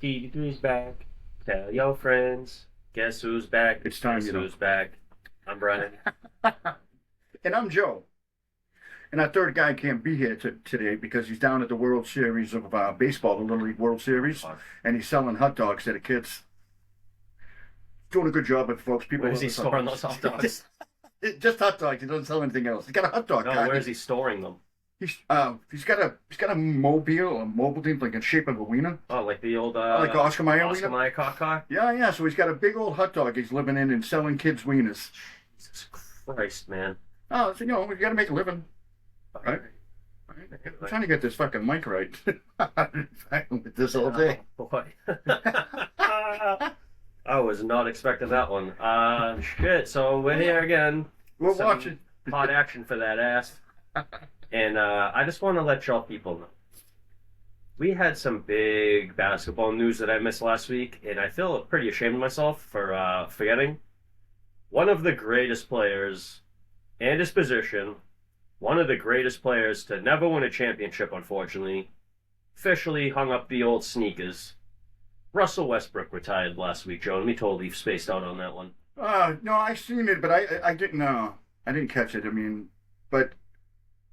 T3's back. Tell your friends. Guess who's back? It's time, Guess who's back? I'm Brian. And I'm Joe. And our third guy can't be here today because he's down at the World Series of baseball, the Little League World Series, and he's selling hot dogs to the kids. Doing a good job with folks. People. Where is he storing those hot dogs? Just hot dogs. He doesn't sell anything else. He's got a hot dog. No, where is he storing them? He's got a mobile thing like in shape of a wiener. Oh, like the old like Oscar Mayer Oscar wiener. Mayer car. Yeah. So he's got a big old hot dog he's living in and selling kids wieners. Jesus Christ, man. Oh, so, we got to make a living, right? I'm trying to get this fucking mic right. With this all day. Oh, boy. I was not expecting that one. Shit. So we're here again. We're Some watching hot action for that ass. And I just want to let y'all people know. We had some big basketball news that I missed last week, and I feel pretty ashamed of myself for forgetting. One of the greatest players and his position, one of the greatest players to never win a championship, unfortunately, officially hung up the old sneakers. Russell Westbrook retired last week, Joe. Let me totally spaced out on that one. No, I seen it, but I didn't. I didn't catch it. I mean, but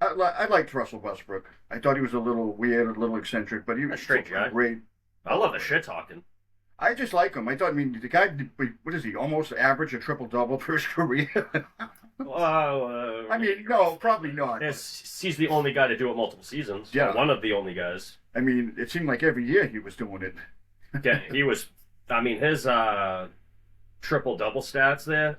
I liked Russell Westbrook. I thought he was a little weird, a little eccentric, but he was A strange guy. great. I love the shit talking. I just like him. I mean, the guy, what is he? Almost average a triple double for his career. I mean, no, probably not. He's the only guy to do it multiple seasons. Yeah. One of the only guys. I mean, it seemed like every year he was doing it. Yeah, he was. I mean, his triple double stats there.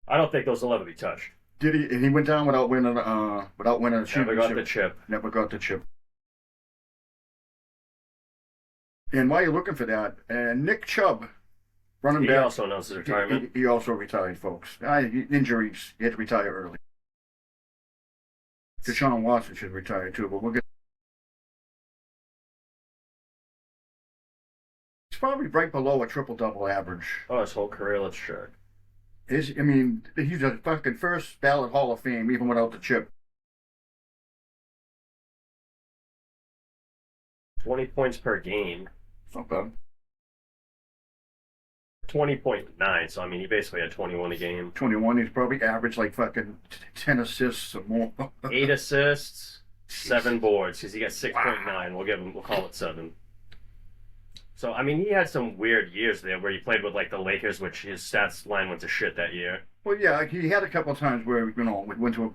I don't think those will ever be touched. Did he? And he went down without winning. Without winning a Never championship. got the chip. Never got the chip. And while you're looking for that, Nick Chubb, running back. He also announced his retirement. He also retired, folks. Injuries. He had to retire early. Deshaun Watson should retire too, but we'll get. He's probably right below a triple double average. Oh, his whole career, let's check. He's a fucking first ballot Hall of Fame, even without the chip. 20 points per game. It's not bad. 20.9, so I mean, he basically had 21 a game. 21, he's probably averaged like fucking 10 assists or more. 8 assists, 7 boards, because he got 6.9. We'll call it 7. So, I mean, he had some weird years there where he played with, like, the Lakers, which his stats line went to shit that year. Well, yeah, he had a couple of times where, went to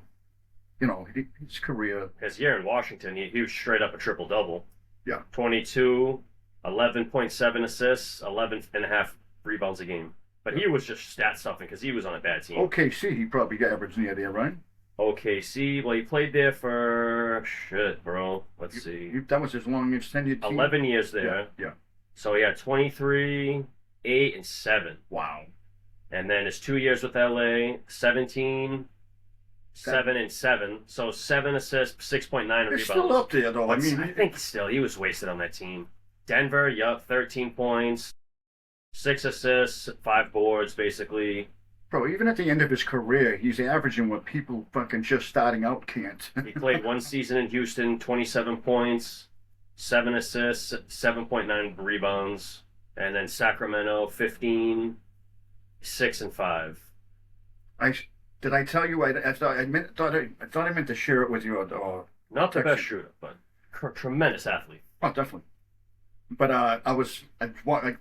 his career. His year in Washington, he was straight up a triple-double. Yeah. 22, 11.7 assists, 11.5 rebounds a game. But he was just stat stuffing because he was on a bad team. OKC, he probably got average near there, right? OKC, well, he played there for, shit, bro. Let's see. That was his longest tenured team. 11 years there. Yeah. So he had 23, 8, and 7. Wow. And then his 2 years with LA, 17, 7 and 7. So 7 assists, 6.9 They're rebounds. still up there, though. I mean, I think still, he was wasted on that team. Denver, 13 points, 6 assists, 5 boards, basically. bro, even at the end of his career, he's averaging what people fucking just starting out can't. He played one season in Houston, 27 points, 7 assists, 7.9 rebounds. And then Sacramento, 15, 6 and 5. Did I tell you? I thought I meant to share it with you. Or Not the best shooter, but tremendous athlete. Oh, definitely. But I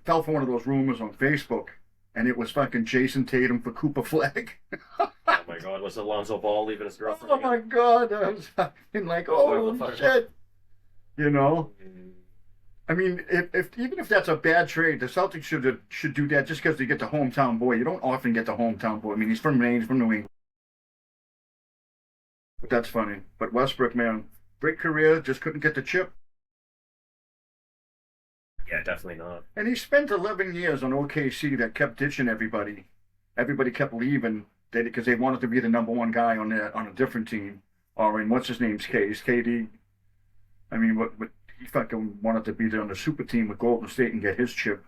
fell for one of those rumors on Facebook, and it was fucking Jason Tatum for Cooper Flag. Oh my God, was Alonzo Ball leaving his girlfriend? Oh my God, I was fucking like, oh shit. You know, I mean, even if that's a bad trade, the Celtics should do that just because they get the hometown boy. You don't often get the hometown boy. I mean, he's from Maine, he's from New England. But that's funny. But Westbrook, man, great career, just couldn't get the chip. Yeah, definitely not. And he spent 11 years on OKC that kept ditching everybody. Everybody kept leaving because they wanted to be the number one guy on a different team. Or in what's his name's case, KD. I mean, what he fucking wanted to be there on the super team with Golden State and get his chip.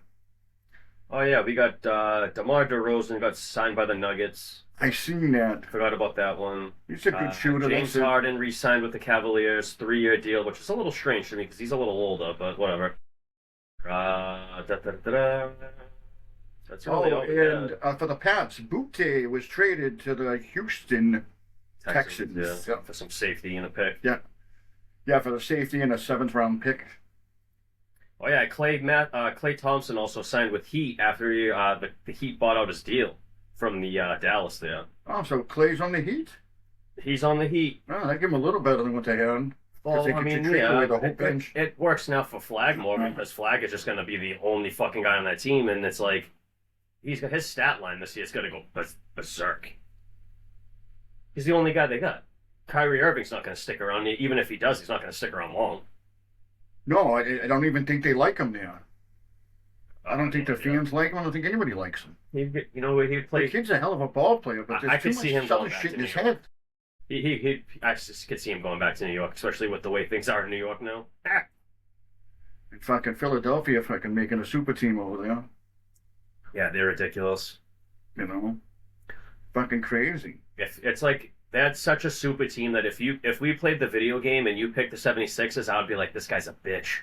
Oh yeah, we got DeMar DeRozan got signed by the Nuggets. I seen that. Forgot about that one. He's a good shooter. James Harden re-signed with the Cavaliers, 3-year deal, which is a little strange to me because he's a little older, but whatever. Da-da-da-da. That's really all we and got. for the Pats, Butte was traded to the Houston Texans. Yeah, for some safety and a pick. Yeah, for the safety and a 7th-round pick. Oh yeah, Clay Thompson also signed with Heat after the Heat bought out his deal from the Dallas there. Oh, so Clay's on the Heat? He's on the Heat. Oh, they give him a little better than what they had. Well, They I could mean, trade yeah, away the whole bench. it works now for Flag more because Flag is just going to be the only fucking guy on that team, and it's like his stat line this year is going to go berserk. He's the only guy they got. Kyrie Irving's not going to stick around. Even if he does, he's not going to stick around long. No, I don't even think they like him there. I don't think the fans like him. I don't think anybody likes him. He'd play. The kid's a hell of a ball player, but I there's could too see much him southern going back shit to in his New head. I just could see him going back to New York, especially with the way things are in New York now. And fucking Philadelphia fucking making a super team over there. Yeah, they're ridiculous. You know? Fucking crazy. It's like that's such a super team that if we played the video game and you picked the 76ers, I would be like, this guy's a bitch.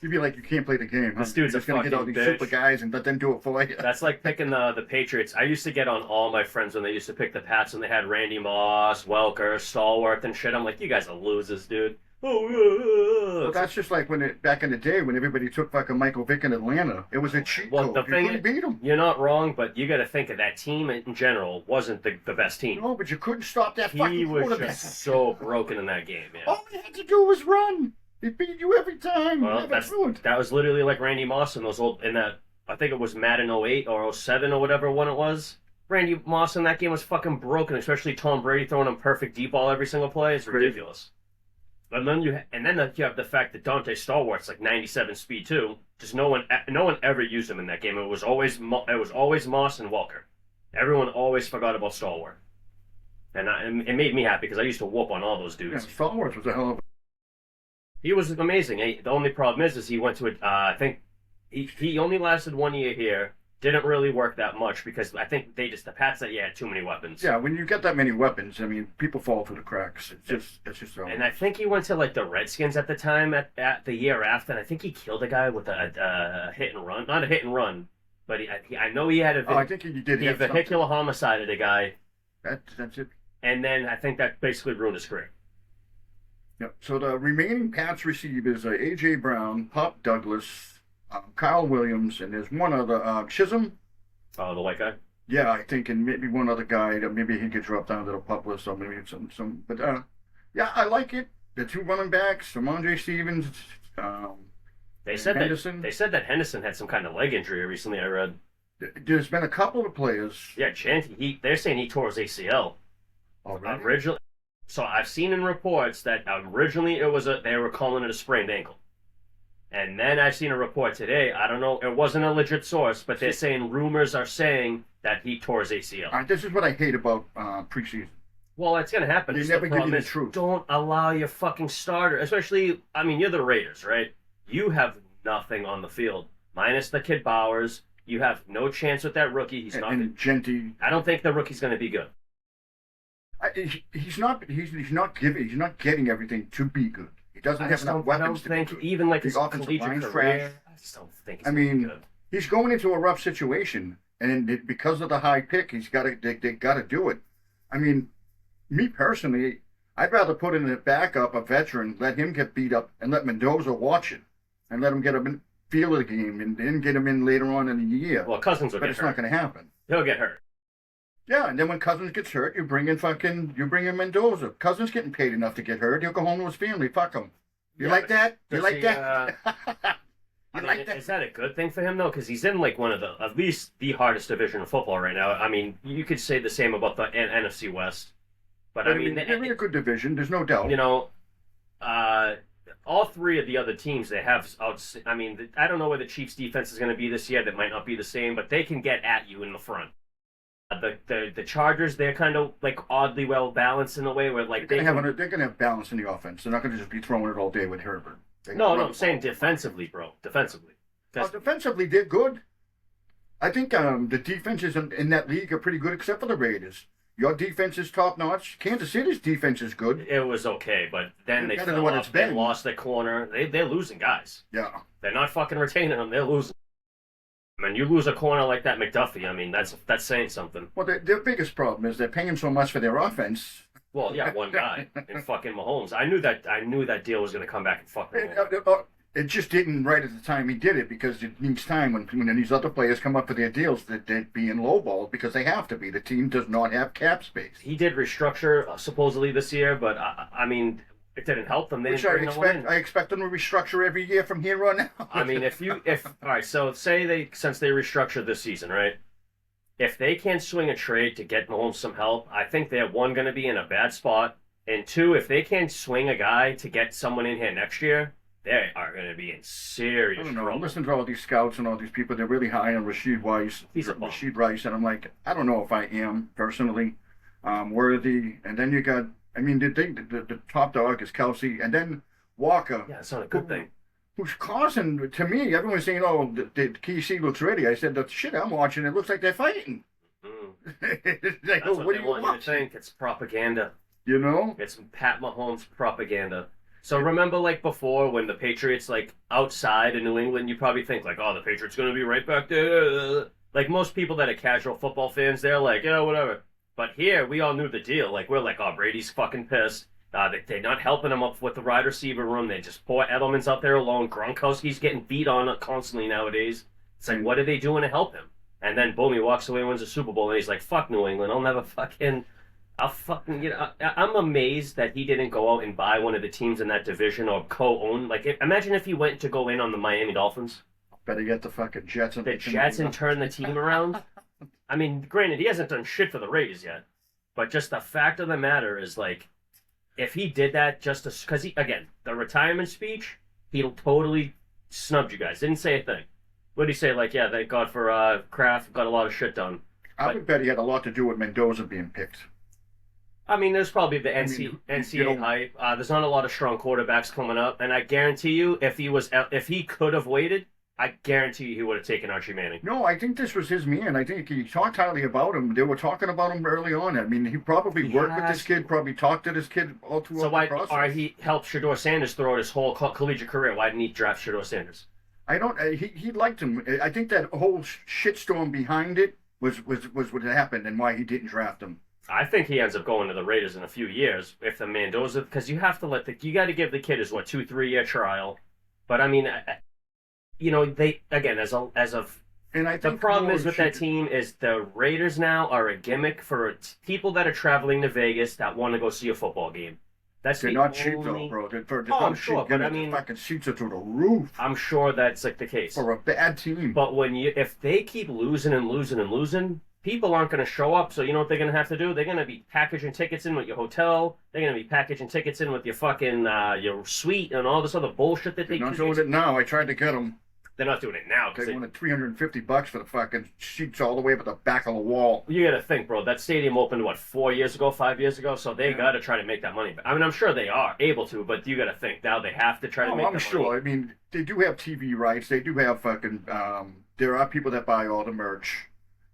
You'd be like, you can't play the game. Huh? This dude's You're just gonna get all fucking these bitch. super guys and let them do it for you. That's like picking the Patriots. I used to get on all my friends when they used to pick the Pats and they had Randy Moss, Welker, Stallworth, and shit. I'm like, you guys are losers, dude. Well, that's just like back in the day when everybody took fucking Michael Vick in Atlanta. It was a cheat Well, code. the You thing couldn't beat them. You're not wrong, but you got to think of that team in general wasn't the best team. No, but you couldn't stop that He fucking was quarterback. just so broken in that game. Yeah. All he had to do was run. He beat you every time. Well, Never threw it. that was literally like Randy Moss in those old I think it was Madden 08 or 07 or whatever one it was. Randy Moss in that game was fucking broken, especially Tom Brady throwing him perfect deep ball every single play. It's ridiculous. And then you have the fact that Dante Stallworth's like 97 speed too. Just no one ever used him in that game. It was always Moss and Welker. Everyone always forgot about Stallworth, and it made me happy because I used to whoop on all those dudes. Yeah, Stallworth was a hell of a... He was amazing. The only problem is he went to I think he only lasted 1 year here. Didn't really work that much because I think the Pats had too many weapons. Yeah, when you get that many weapons, I mean, people fall through the cracks. It's just so... And I think he went to like the Redskins at the time at the year after, and I think he killed a guy with a hit and run. Not a hit and run, but I know he had I think he did. he vehicular homicided a guy. That's it. And then I think that basically ruined his career. Yep. So the remaining Pats receivers are A.J. Brown, Pop Douglas, Kyle Williams, and there's one other, Chisholm. Oh, the white guy? Yeah, I think, and maybe one other guy that maybe he could drop down to the pup list or maybe some. But yeah, I like it. The two running backs, Ramondre Stevens. They said Henderson. that Henderson had some kind of leg injury recently. I read. There's been a couple of players. Yeah, they're saying he tore his ACL. Already? Originally, so I've seen in reports that originally they were calling it a sprained ankle. And then I've seen a report today, I don't know, it wasn't a legit source, but they're saying rumors are saying that he tore his ACL. This is what I hate about preseason. Well, it's going to happen. They never give you the truth. Don't allow your fucking starter, especially, I mean, you're the Raiders, right? You have nothing on the field, minus the kid Bowers. You have no chance with that rookie. He's not. And Genty. I don't think the rookie's going to be good. He's not getting everything to be good. He doesn't have enough weapons to be good. Even like his offensive collegiate line's career, trash. I just don't think he's good. He's going into a rough situation, and because of the high pick, they got to do it. I mean, me personally, I'd rather put in a backup, a veteran, let him get beat up, and let Mendoza watch it, and let him get a feel of the game, and then get him in later on in the year. Well, Cousins will get hurt. But it's not going to happen. He'll get hurt. Yeah, and then when Cousins gets hurt, you bring in Mendoza. Cousins getting paid enough to get hurt. He'll go home to his family. Fuck him. You like that? You like that? I mean, is that a good thing for him though? Because he's in like one of at least the hardest division of football right now. I mean, you could say the same about the NFC West, but I mean, they're in a good division. There's no doubt. You know, all three of the other teams they have. I mean, I don't know where the Chiefs' defense is going to be this year. That might not be the same, but they can get at you in the front. The Chargers, they're kind of like oddly well balanced in a way where like they're gonna have balance in the offense. They're not gonna just be throwing it all day with Herbert. No, I'm saying defensively, bro. Defensively. Defensively, they're good. I think the defenses in that league are pretty good, except for the Raiders. Your defense is top notch. Kansas City's defense is good. It was okay, but then they Better than fell what off. it's They been. lost their corner. They're losing guys. Yeah. They're not fucking retaining them. They're losing. I mean, you lose a corner like that, McDuffie. I mean, that's saying something. Well, their biggest problem is they're paying so much for their offense. Well, yeah, one guy in fucking Mahomes. I knew that deal was going to come back and fuck me. It just didn't right at the time he did it because it needs time when these other players come up for their deals that they're being lowballed because they have to be. The team does not have cap space. He did restructure supposedly this year, but I mean, it didn't help them. They Which didn't bring no one in. I expect them to restructure every year from here on out. I mean, if all right, so say since they restructured this season, right? If they can't swing a trade to get Mahomes some help, I think they're one going to be in a bad spot, and two, if they can't swing a guy to get someone in here next year, they are going to be in serious I don't know. trouble. I'm listening to all these scouts and all these people. They're really high on Rashid Rice. And I'm like, I don't know if I am personally worthy. And then you got, I mean, the top dog is Kelsey, and then Walker. Yeah, it's not a good thing. Who's causing, to me, everyone's saying, oh, the KC looks ready. I said, the shit I'm watching, it looks like they're fighting. That's what they want you to think. It's propaganda. You know? It's Pat Mahomes propaganda. So remember, like, before, when the Patriots, like, outside in New England, you probably think, like, oh, the Patriots going to be right back there. Like, most people that are casual football fans, they're like, yeah, whatever. But here, we all knew the deal. Like, we're like, oh, Brady's fucking pissed. They're not helping him up with the wide receiver room. They just poor Edelman's out there alone. Gronkowski's getting beat on constantly nowadays. It's like, what are they doing to help him? And then, boom, he walks away and wins a Super Bowl, and he's like, fuck New England. I'll fucking, I'm amazed that he didn't go out and buy one of the teams in that division or co-own. Like, imagine if he went to go in on the Miami Dolphins. Better get the fucking Jets. The Jets and turn the team around. I mean, granted, he hasn't done shit for the Raiders yet. But just the fact of the matter is, like, if he did that just to, because again, the retirement speech, he totally snubbed you guys. Didn't say a thing. What did he say? Like, yeah, thank God for Kraft, got a lot of shit done. I would bet he had a lot to do with Mendoza being picked. I mean, there's probably the NCAA hype. There's not a lot of strong quarterbacks coming up, and I guarantee you, if he could have waited, I guarantee you he would have taken Archie Manning. No, I think this was his man. I think he talked highly about him. They were talking about him early on. I mean, he probably worked with this kid, probably talked to this kid all throughout the process. So he helped Shedeur Sanders throughout his whole collegiate career. Why didn't he draft Shedeur Sanders? I don't. He liked him. I think that whole shitstorm behind it was what happened and why he didn't draft him. I think he ends up going to the Raiders in a few years if the Mendoza, because you have to you got to give the kid his 2-3 year trial. But I mean, they again as of. And I think the problem is with that team is the Raiders now are a gimmick for people that are traveling to Vegas that want to go see a football game. They're not cheap though, bro. I'm sure, but I mean, fucking seats are through the roof. I'm sure that's like the case for a bad team. But if they keep losing and losing and losing, people aren't going to show up. So you know what they're going to have to do? They're going to be packaging tickets in with your hotel. They're going to be packaging tickets in with your fucking your suite and all this other bullshit that they're not doing it now. I tried to get them. They're not doing it now. They wanted $350 for the fucking seats all the way up at the back of the wall. You got to think, bro. That stadium opened, 5 years ago? So they got to try to make that money. I mean, I'm sure they are able to, but you got to think now they have to try to make that money. I'm sure. I mean, they do have TV rights. They do have fucking, there are people that buy all the merch.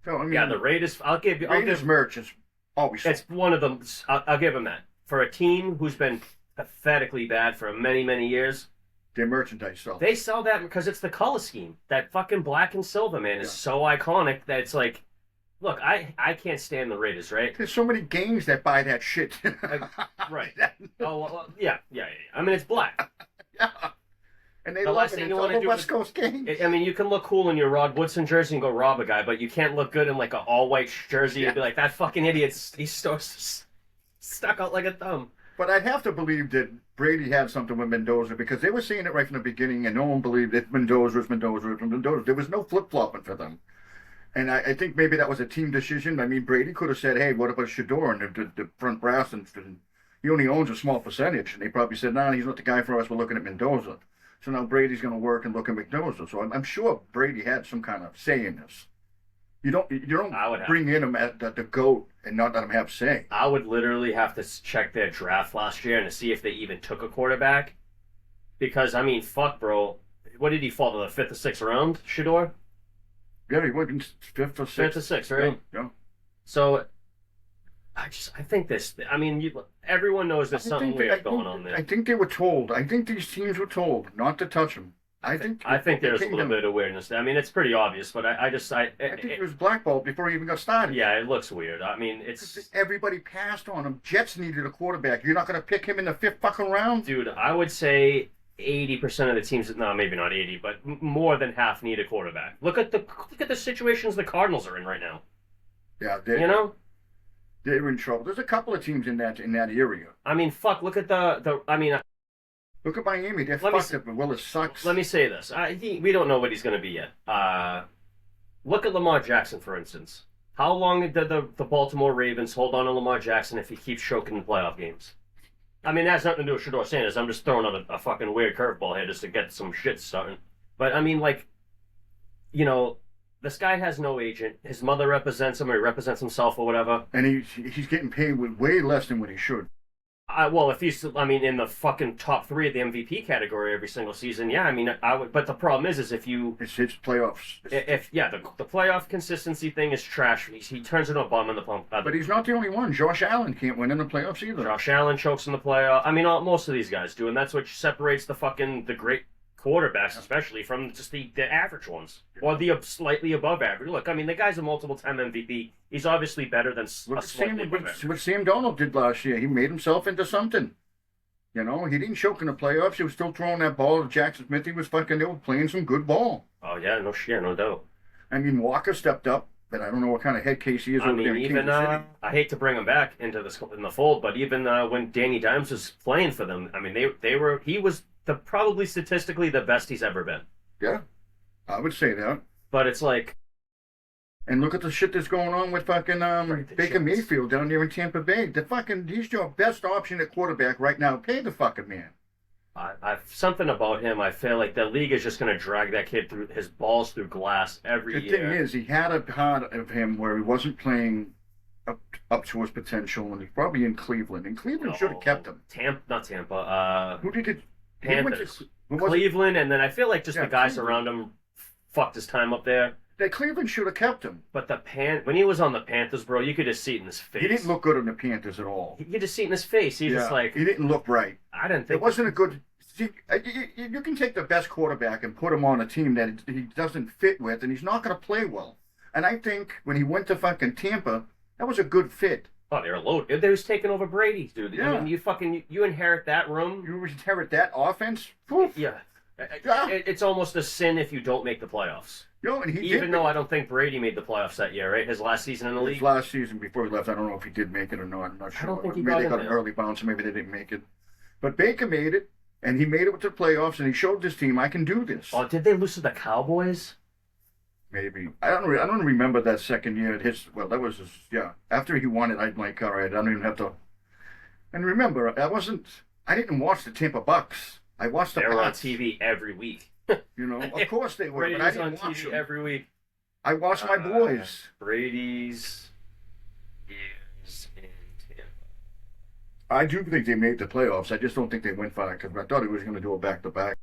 So, I mean, yeah, the Raiders, Raiders merch is always sold. It's one of them. I'll give them that. For a team who's been pathetically bad for many, many years, their merchandise sells. They sell that because it's the color scheme. That fucking black and silver, man, is so iconic that it's like, look, I can't stand the Raiders, right? There's so many gangs that buy that shit. Right. Oh, well, yeah. I mean, it's black. Yeah. And they love it. It's all the West Coast gangs. I mean, you can look cool in your Rod Woodson jersey and go rob a guy, but you can't look good in like an all-white jersey and be like, that fucking idiot's he's stuck out like a thumb. But I'd have to believe that Brady had something with Mendoza because they were saying it right from the beginning, and no one believed that Mendoza was Mendoza. There was no flip-flopping for them. And I think maybe that was a team decision. I mean, Brady could have said, hey, what about Shedeur and the front brass? And he only owns a small percentage. And they probably said, no, he's not the guy for us. We're looking at Mendoza. So now Brady's going to work and look at Mendoza. So I'm sure Brady had some kind of say in this. You don't bring in him at the GOAT and not let him have say. I would literally have to check their draft last year and to see if they even took a quarterback. Because, I mean, fuck, bro. What did he fall to, the 5th or 6th round, Shedeur? Yeah, he went in 5th or 6th. 5th or 6th, right? Yeah. So, I think this. I mean, everyone knows there's something weird going on there. I think they were told. I think these teams were told not to touch him. I think there's a little bit of weirdness. I mean, it's pretty obvious, but I think he was blackballed before he even got started. Yeah, it looks weird. I mean, it's everybody passed on him. Jets needed a quarterback. You're not going to pick him in the 5th fucking round, dude. I would say 80% of the teams. No, maybe not 80, but more than half need a quarterback. Look at the situations the Cardinals are in right now. Yeah, they're in trouble. There's a couple of teams in that area. I mean, fuck. Look at the. I mean. Look at Miami. They're fucked up. Willis sucks. Let me say this. We don't know what he's going to be yet. Look at Lamar Jackson, for instance. How long did the Baltimore Ravens hold on to Lamar Jackson if he keeps choking in playoff games? I mean, that's nothing to do with Shedeur Sanders. I'm just throwing out a fucking weird curveball here just to get some shit started. But, I mean, like, this guy has no agent. His mother represents him or he represents himself or whatever. And he's getting paid with way less than what he should. Well, if he's, in the fucking top 3 of the MVP category every single season, yeah, I mean, I would. But the problem is if you, it's playoffs. The playoff consistency thing is trash. He turns into a bum in the pump. But he's not the only one. Josh Allen can't win in the playoffs either. Josh Allen chokes in the playoff. I mean, most of these guys do, and that's what separates the great quarterbacks, especially from just the average ones or the slightly above average. Look, I mean, the guy's a multiple-time MVP. He's obviously better than what Sam Darnold did last year. He made himself into something. He didn't choke in the playoffs. He was still throwing that ball to Jackson Smith. They were playing some good ball. Oh yeah, no doubt. I mean, Walker stepped up, but I don't know what kind of head case he is over there in Kansas City. I hate to bring him back in the fold, but even when Danny Dimes was playing for them, I mean, he was probably statistically the best he's ever been. Yeah, I would say that. But it's like, and look at the shit that's going on with fucking Baker Mayfield down there in Tampa Bay. He's your best option at quarterback right now. Pay the fucking man. Something about him. I feel like the league is just going to drag that kid through his balls through glass every year. The thing is, he had a part of him where he wasn't playing up to his potential, and he's probably in Cleveland. And Cleveland should have kept him. Not Tampa. Who did it? Panthers. Cleveland, and then I feel like just the guys around him fucked his time up there. That Cleveland should have kept him. But when he was on the Panthers, bro, you could just see it in his face. He didn't look good on the Panthers at all. You could just see it in his face. He didn't look right. I didn't think it wasn't a good. See, you can take the best quarterback and put him on a team that he doesn't fit with, and he's not going to play well. And I think when he went to fucking Tampa, that was a good fit. Oh, they were loaded. They was taking over Brady, dude. Yeah. I mean, you inherit that room. You inherit that offense. Oof. Yeah. It's almost a sin if you don't make the playoffs. And Even though I don't think Brady made the playoffs that year, right? His last season in the league. His last season before he left, I don't know if he did make it or not. I'm not sure. I don't think he maybe they got an early bounce, maybe they didn't make it. But Baker made it, and he made it to the playoffs, and he showed this team, I can do this. Oh, did they lose to the Cowboys? Maybe. I don't remember that second year. That was after he won it, I'm like, all right, I don't even have to. And remember, I didn't watch the Tampa Bucks. I watched the They were on TV every week. Of course they were, but I didn't watch them every week. I watched my boys. Brady's years in Tampa. I do think they made the playoffs. I just don't think they went far because I thought he was going to do a back-to-back.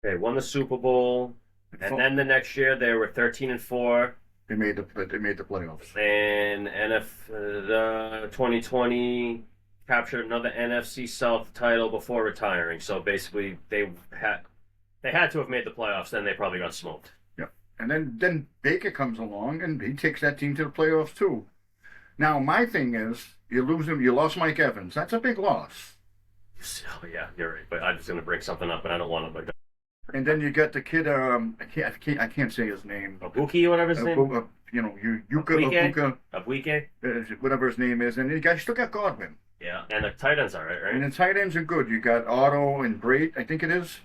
They won the Super Bowl. And then the next year they were 13-4. They made the playoffs. And 2020 captured another NFC South title before retiring. So basically they had to have made the playoffs. Then they probably got smoked. Yeah. And then Baker comes along and he takes that team to the playoffs too. Now my thing is you lost Mike Evans. That's a big loss. Oh yeah, you're right. But I'm just gonna bring something up, and I don't want to. And then you got the kid. I can't say his name. Abuki, whatever his name. Yuka. Abuike. Whatever his name is, and you still got Godwin. Yeah, and the tight ends are right? And the tight ends are good. You got Otto and Brait, I think it is.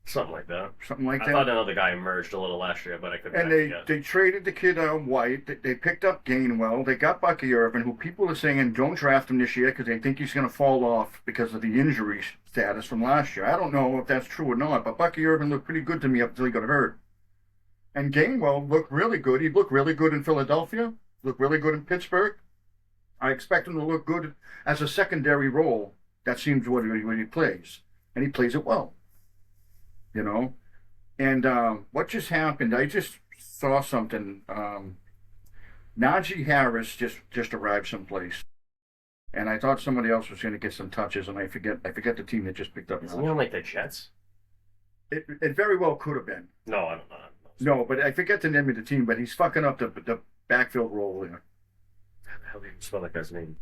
Something like that. I thought another guy emerged a little last year, but I couldn't. And they traded the kid White. They picked up Gainwell. They got Bucky Irvin, who people are saying don't draft him this year because they think he's going to fall off because of the injury status from last year. I don't know if that's true or not, but Bucky Irvin looked pretty good to me up until he got hurt. And Gainwell looked really good. He looked really good in Philadelphia. Looked really good in Pittsburgh. I expect him to look good as a secondary role. That seems what he plays, and he plays it well. And what just happened, I just saw something. Najee Harris just arrived someplace, and I thought somebody else was going to get some touches, and I forget the team that just picked up. Isn't he on like the Jets? It very well could have been. No, I don't know. No, but I forget the name of the team, but he's fucking up the backfield role there. How do you spell that guy's name?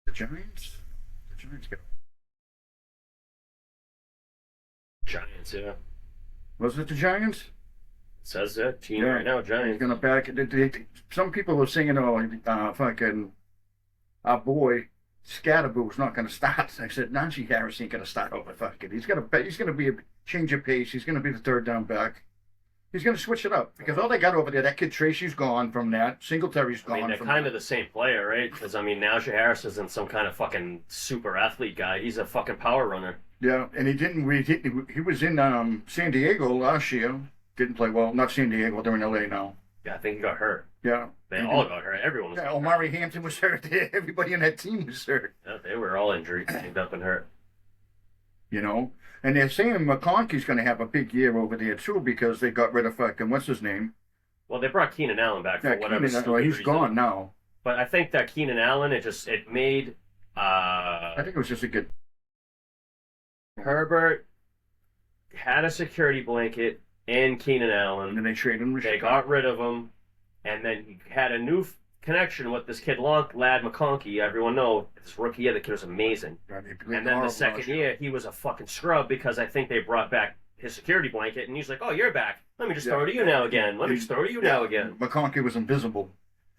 The Giants? The Giants got. Giants, yeah. Was it the Giants? It says that team Yeah. right now, He's Giants. gonna back. Some people were singing, fucking our boy Scatterboo's not gonna start. I said Najee Harris ain't gonna start over fucking. He's gonna be a change of pace. He's gonna be the third down back. He's gonna switch it up because all they got over there, that kid Tracy's gone from that. Singletary's I gone. mean, they're from kind that. of the same player, right? Because, I mean, Najee Harris isn't some kind of fucking super athlete guy. He's a fucking power runner. Yeah, and he was in San Diego last year. Didn't play well. Not San Diego. They're in LA now. Yeah, I think he got hurt. Yeah. They all got hurt. Everyone was Yeah, hurt. Omari Hampton was hurt. Everybody in that team was hurt. Yeah, they were all injured, teamed up and hurt. You know? And they're saying McConkey's going to have a big year over there, too, because they got rid of fucking, what's his name? Well, they brought Keenan Allen back for whatever stupid he's reason. gone now. But I think that Keenan Allen, it made I think it was just a good. Herbert had a security blanket in Keenan And Allen. then they traded him. They got rid of him, and then he had a new connection with this kid, Lad McConkey. Everyone know his rookie year, the kid was amazing. And then the second year, he was a fucking scrub because I think they brought back his security blanket, and he's like, "Oh, you're back. Let me just throw to you now again. Let me just throw to you now again." McConkey was invisible.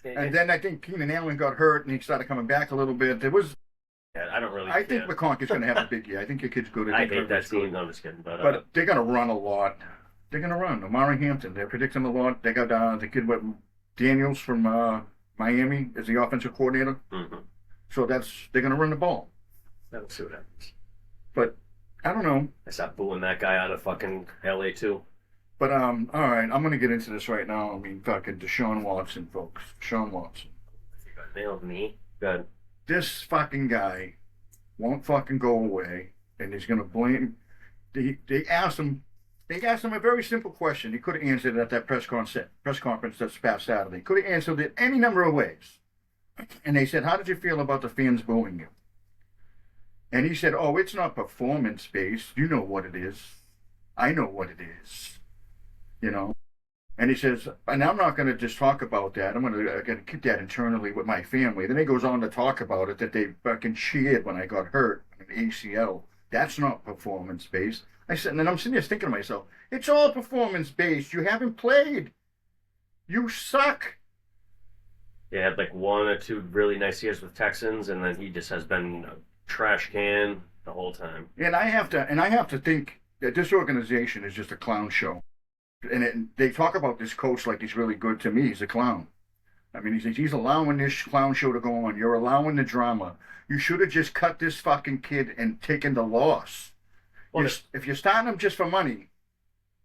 And then I think Keenan Allen got hurt, and he started coming back a little bit. I don't really. I think McConkey's going to have a big year. I think your kid's good. I hate that team. No, I'm just kidding. But they're going to run a lot. They're going to run. Omari Hampton, they're predicting a lot. They got the kid with Daniels from Miami as the offensive coordinator. Mm-hmm. So they're going to run the ball. Let's see what happens. But I don't know. I stopped booing that guy out of fucking LA too. But all right, I'm going to get into this right now. I mean, fucking Deshaun Watson, folks. Deshaun Watson. You got nailed me. Good. This fucking guy won't fucking go away, and he's going to blame. They asked him. They asked him a very simple question. He could have answered it at that press conference this past Saturday. He could have answered it any number of ways. And they said, "How did you feel about the fans booing you?" And he said, "Oh, it's not performance based. You know what it is. I know what it is. You know." And he says, "And I'm not going to just talk about that. I'm going to keep that internally with my family." Then he goes on to talk about it, that they fucking cheered when I got hurt on an ACL. That's not performance based. I said, and then I'm sitting there thinking to myself, it's all performance based. You haven't played. You suck. He had like 1 or 2 really nice years with Texans, and then he just has been a trash can the whole time. And I have to think that this organization is just a clown show. And they talk about this coach like he's really good. To me, he's a clown. I mean, he's allowing this clown show to go on. You're allowing the drama. You should have just cut this fucking kid and taken the loss. Well, If you're starting him just for money.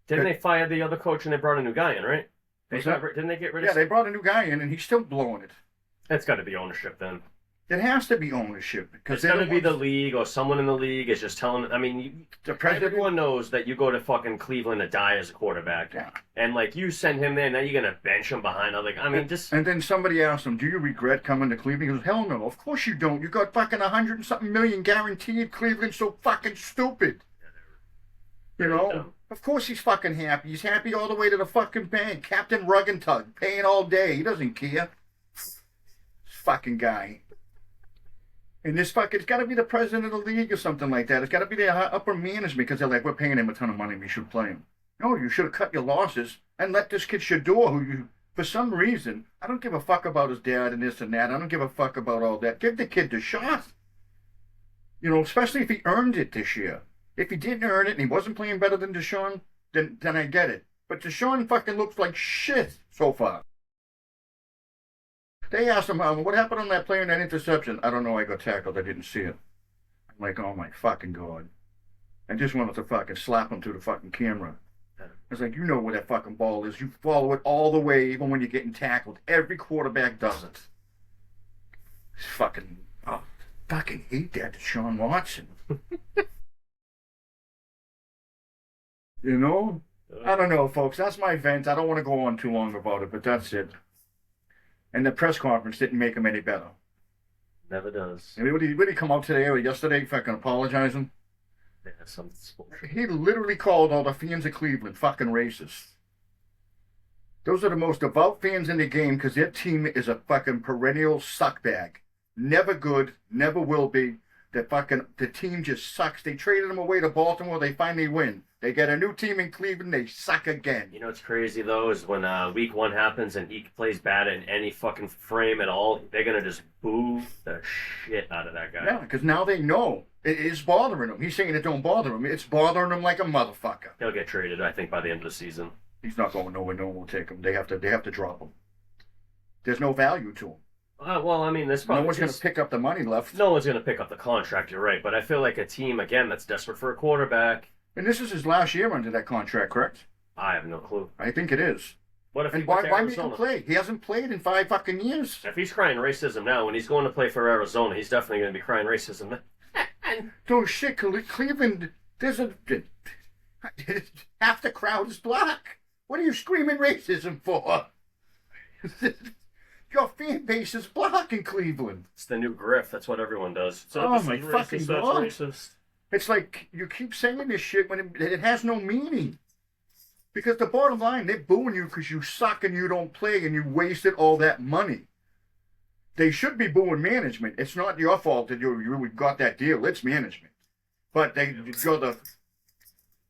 Didn't they fire the other coach and they brought a new guy in, right? Didn't they get rid of? Yeah, they brought a new guy in, and he's still blowing it. That's got to be ownership then. It has to be ownership because It's got to be the league or someone in the league is just telling. I mean, the president. everyone knows that you go to fucking Cleveland to die as a quarterback, Yeah. and like you send him there, now you're gonna bench him behind other. I mean, just And then somebody asked him, "Do you regret coming to Cleveland?" He goes, "Hell no, of course you don't. You got fucking 100 and something million guaranteed. Cleveland's so fucking stupid." You know, dumb. of course he's fucking happy. He's happy all the way to the fucking bank. Captain Rug and Tug, paying all day. He doesn't care. This fucking guy. And this fucking, it's got to be the president of the league or something like that. It's got to be the upper management because they're like, we're paying him a ton of money. We should play him. No, you should have cut your losses and let this kid Shador, who you, for some reason, I don't give a fuck about his dad and this and that. I don't give a fuck about all that. Give the kid the shot. You know, especially if he earned it this year. If he didn't earn it and he wasn't playing better than Deshaun, then I get it. But Deshaun fucking looks like shit so far. They asked him, what happened on that play and that interception? I don't know. I got tackled. I didn't see it. I'm like, oh my fucking God. I just wanted to fucking slap him to the fucking camera. I was like, you know where that fucking ball is. You follow it all the way, even when you're getting tackled. Every quarterback does it. It's fucking, fucking hate that Deshaun Watson. You know? I don't know, folks. That's my vent. I don't want to go on too long about it, but that's it. And the press conference didn't make him any better. Never does. And would he come out today or yesterday fucking apologizing? Yeah, some bullshit. He literally called all the fans of Cleveland fucking racist. Those are the most devout fans in the game because their team is a fucking perennial suckbag. Never good, never will be. The team just sucks. They traded them away to Baltimore. They finally win. They get a new team in Cleveland. They suck again. You know what's crazy though is when week 1 happens and he plays bad in any fucking frame at all, they're gonna just boo the shit out of that guy. Yeah, because now they know it is bothering him. He's saying it don't bother him. It's bothering him like a motherfucker. He'll get traded, I think, by the end of the season. He's not going nowhere. No one will take him. They have to drop him. There's no value to him. Well, I mean, this No one's going to pick up the money left. No one's going to pick up the contract. You're right, but I feel like a team again that's desperate for a quarterback. And this is his last year under that contract, correct? I have no clue. I think it is. What if and why make him play? He hasn't played in 5 fucking years. If he's crying racism now, when he's going to play for Arizona, he's definitely going to be crying racism. No shit, Cleveland. There's half the crowd is black. What are you screaming racism for? Your fan base is black in Cleveland. It's the new grift. That's what everyone does. So oh my fucking God. Racist. It's like you keep saying this shit when it has no meaning. Because the bottom line, they're booing you because you suck and you don't play and you wasted all that money. They should be booing management. It's not your fault that you got that deal. It's management. But you're the...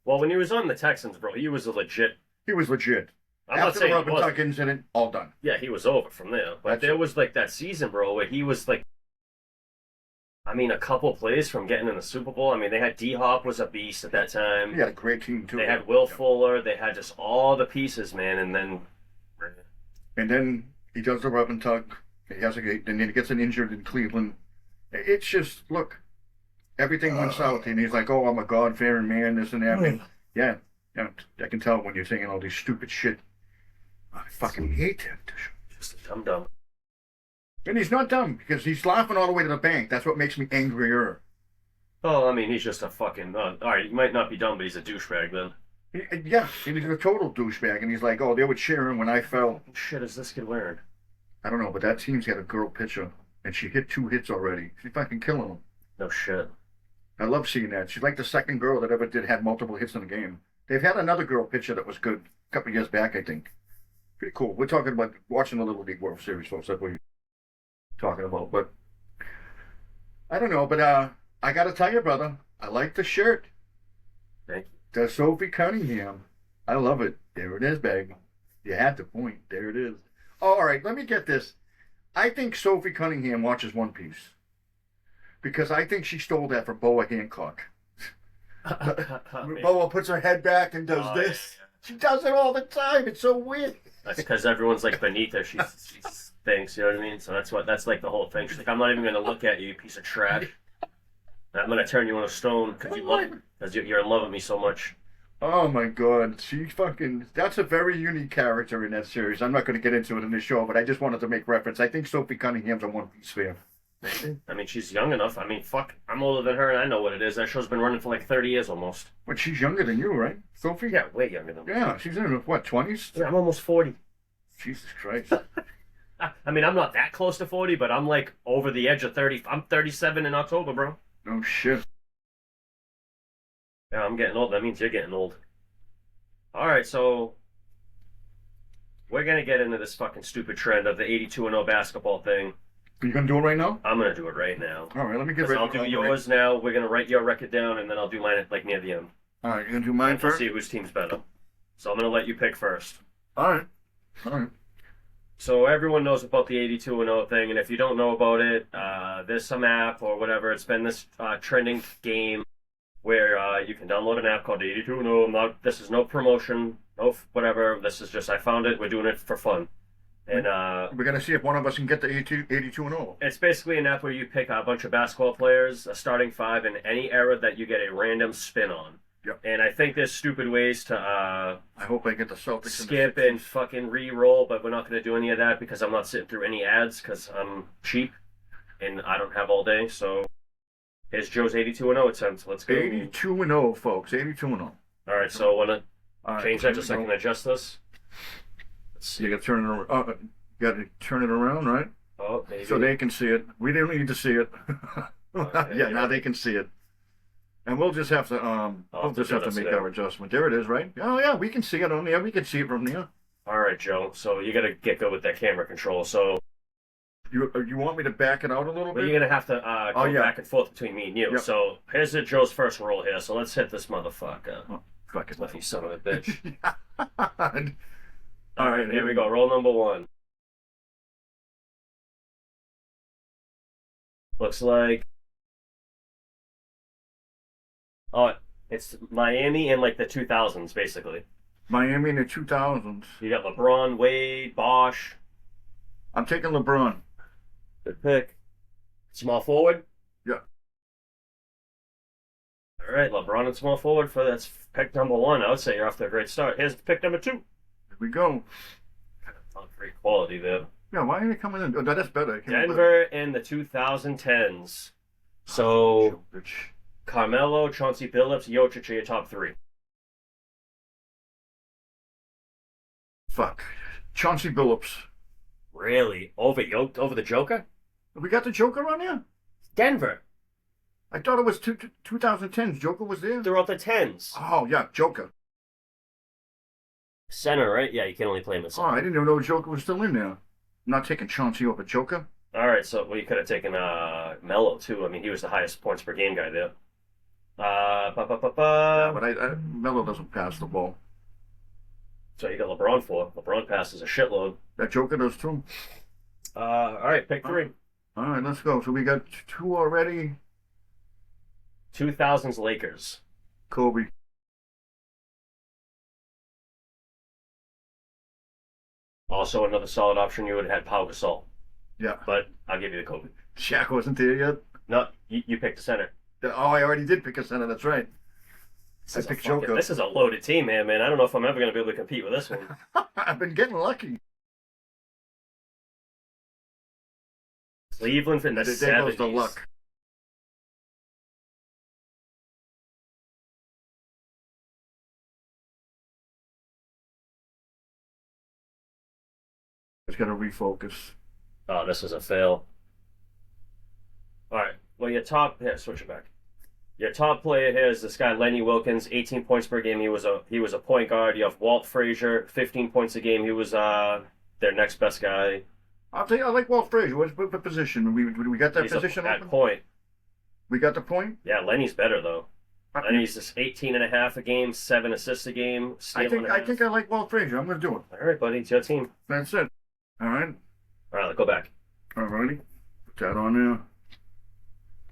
Well, when he was on the Texans, bro, he was legit. He was legit. After the Robin Tuck incident, all done. Yeah, he was over from there. But there was like that season, bro, where he was like, I mean, a couple plays from getting in the Super Bowl. I mean, they had D-Hop was a beast at that time. He had a great team, too. They had Will Fuller. They had just all the pieces, man. And then he does the Robin Tuck. He has and then he gets injured in Cleveland. It's just, look, everything went south. And he's like, oh, I'm a God-fearing man, this and that. And yeah, I can tell when you're saying all these stupid shit. I fucking hate that. Just a dumb. And he's not dumb, because he's laughing all the way to the bank. That's what makes me angrier. Oh, I mean, he's just a fucking... all right, he might not be dumb, but he's a douchebag, then. Yeah, he's a total douchebag, and he's like, oh, they were cheering when I fell. What shit is this kid wearing? I don't know, but that team's got a girl pitcher, and she hit 2 hits already. She's fucking killing them. No shit. I love seeing that. She's like the second girl that ever had multiple hits in the game. They've had another girl pitcher that was good a couple of years back, I think. Pretty cool. We're talking about watching the Little League World Series, folks. That's what you're talking about. But I don't know. But I got to tell you, brother, I like the shirt. Thank you. The Sophie Cunningham. I love it. There it is, baby. You had to point. There it is. All right, let me get this. I think Sophie Cunningham watches One Piece. Because I think she stole that from Boa Hancock. Boa puts her head back and does this. Yeah. She does it all the time. It's so weird. That's because everyone's like beneath her. She thinks, you know what I mean? So that's like the whole thing. She's like, I'm not even going to look at you, you piece of trash. I'm going to turn you into stone because you're in love with me so much. Oh my God. That's a very unique character in that series. I'm not going to get into it in this show, but I just wanted to make reference. I think Sophie Cunningham's a One Piece fan. I mean, she's young enough. I mean, fuck, I'm older than her and I know what it is. That show's been running for like 30 years almost. But she's younger than you, right, Sophie? Yeah, way younger than me. Yeah, she's in her, what, 20s? Yeah, I'm almost 40. Jesus Christ. I mean, I'm not that close to 40, but I'm like over the edge of 30. I'm 37 in October, bro. No shit. Yeah, I'm getting old. That means you're getting old. All right, so we're going to get into this fucking stupid trend of the 82-0 basketball thing. Are you going to do it right now? I'm going to do it right now. All right, let me get ready. I'll do yours now. We're going to write your record down, and then I'll do mine like near the end. All right, you're going to do mine first? We'll see whose team's better. So I'm going to let you pick first. All right. All right. So everyone knows about the 82-0 thing, and if you don't know about it, there's some app or whatever. It's been this trending game where you can download an app called 82-0. This is no promotion, no whatever. This is just, I found it. We're doing it for fun. And we're going to see if one of us can get the 82-0. It's basically an app where you pick a bunch of basketball players, a starting 5, in any era that you get a random spin on. Yep. And I think there's stupid ways to I hope I get the Celtics skip and fucking re-roll, but we're not going to do any of that because I'm not sitting through any ads because I'm cheap and I don't have all day. So here's Joe's 82-0 attempt. Let's go. 82-0, folks. 82-0. All right, so I want to All right, change that just so I can adjust this. Let's see. You got to turn it around. You got to turn it around, right? Oh, maybe. So they can see it. We don't need to see it. Okay, yeah, now they can see it. And we'll just have to make our adjustment. There it is, right? Oh yeah, we can see it on there. We can see it from there. All right, Joe. So you got to get good with that camera control. So You want me to back it out a little bit? you're gonna have to go back and forth between me and you. Yep. So here's Joe's first roll here. So let's hit this motherfucker. Oh, fuck it. You son of a bitch. All right, here we go. Roll number 1. Looks like it's Miami in like the 2000s, basically. Miami in the 2000s. You got LeBron, Wade, Bosh. I'm taking LeBron. Good pick. Small forward. Yeah. All right, LeBron and small forward that's pick number 1. I would say you're off to a great start. Here's pick number 2. Here we go. Not great quality there. Yeah, why are they coming in? Oh, that's better. Denver in the 2010s. So Carmelo, Chauncey Billups, Jokic are your top 3. Fuck. Chauncey Billups. Really? Over the Joker? We got the Joker on there? Denver. I thought it was 2010s. Joker was there? Throughout the 10s. Oh, yeah, Joker. Center, right? Yeah, you can only play him at Oh, center. I didn't even know Joker was still in there. I'm not taking Chauncey over Joker. All right, so you could have taken Melo, too. I mean, he was the highest points per game guy there. Yeah, but Melo doesn't pass the ball. So you got LeBron for. LeBron passes a shitload. That Joker does too. All right, pick 3. All right, let's go. So we got 2 already. 2000s Lakers. Kobe. Also, another solid option, you would have had Pau Gasol. Yeah. But I'll give you the Kobe. Shaq wasn't there yet. No, you picked the center. Oh, I already did pick a center. That's right. I picked Joker. This is a loaded team, man. I don't know if I'm ever going to be able to compete with this one. I've been getting lucky. Cleveland in the 70s. There goes the luck. It's got to refocus. Oh, this is a fail. All right. Well, your top here, switch it back. Your top player here is this guy Lenny Wilkins, 18 points per game. He was a point guard. You have Walt Frazier, 15 points a game. He was their next best guy. I'll tell you, I like Walt Frazier. What's the position? We got that position at open? point. We got the point? Yeah, Lenny's better though. Lenny's just 18 and a half a game, 7 assists a game. I think I like Walt Frazier. I'm going to do it. All right, buddy, it's your team. That's it. All right. All right, let's go back. All righty. Put that on there.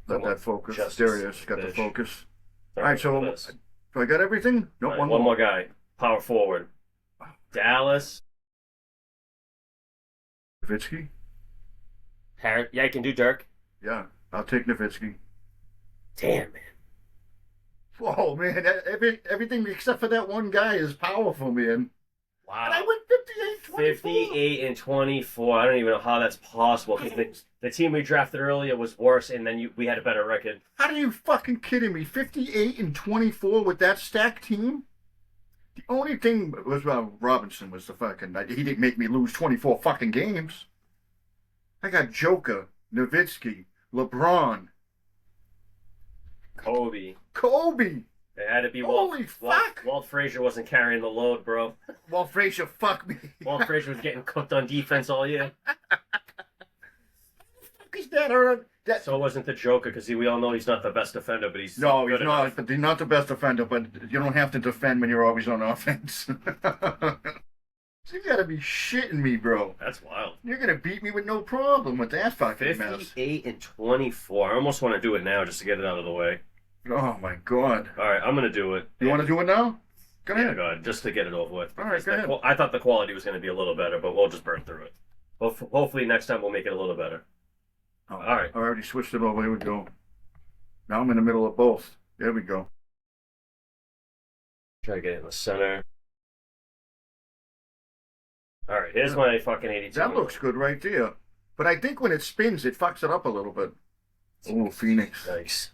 Let that focus. There it is. Got the focus. All right, so I got everything? No, right, one more guy. Power forward. Dallas. Nowitzki? Yeah, I can do Dirk. Yeah, I'll take Nowitzki. Damn, man. Whoa, man. Everything except for that one guy is powerful, man. Wow. And I went 58 and 24. I don't even know how that's possible. The team we drafted earlier was worse, and then we had a better record. How are you fucking kidding me? 58 and 24 with that stacked team? The only thing was Robinson was the fucking... He didn't make me lose 24 fucking games. I got Joker, Nowitzki, LeBron. Kobe. It had to be Holy fuck! Walt Frazier wasn't carrying the load, bro. Walt Frazier, fuck me. Walt Frazier was getting cooked on defense all year. Is that So wasn't the Joker, because we all know he's not the best defender, but he's No, good he's not. enough. But he's not the best defender. But you don't have to defend when you're always on offense. You gotta be shitting me, bro. That's wild. You're gonna beat me with no problem with that fucking mess. 58 and 24. I almost want to do it now just to get it out of the way. Oh my god. All right, I'm gonna do it. You want to do it now? Go ahead. Yeah, go ahead, just to get it over with. All right, go ahead. I thought the quality was going to be a little better, but we'll just burn through it. Hopefully next time we'll make it a little better. Oh, all right. I already switched it over. Here we go. Now I'm in the middle of both. There we go. Try to get it in the center. All right, here's my fucking 82. That looks good right there. But I think when it spins, it fucks it up a little bit. Oh, Phoenix. Nice.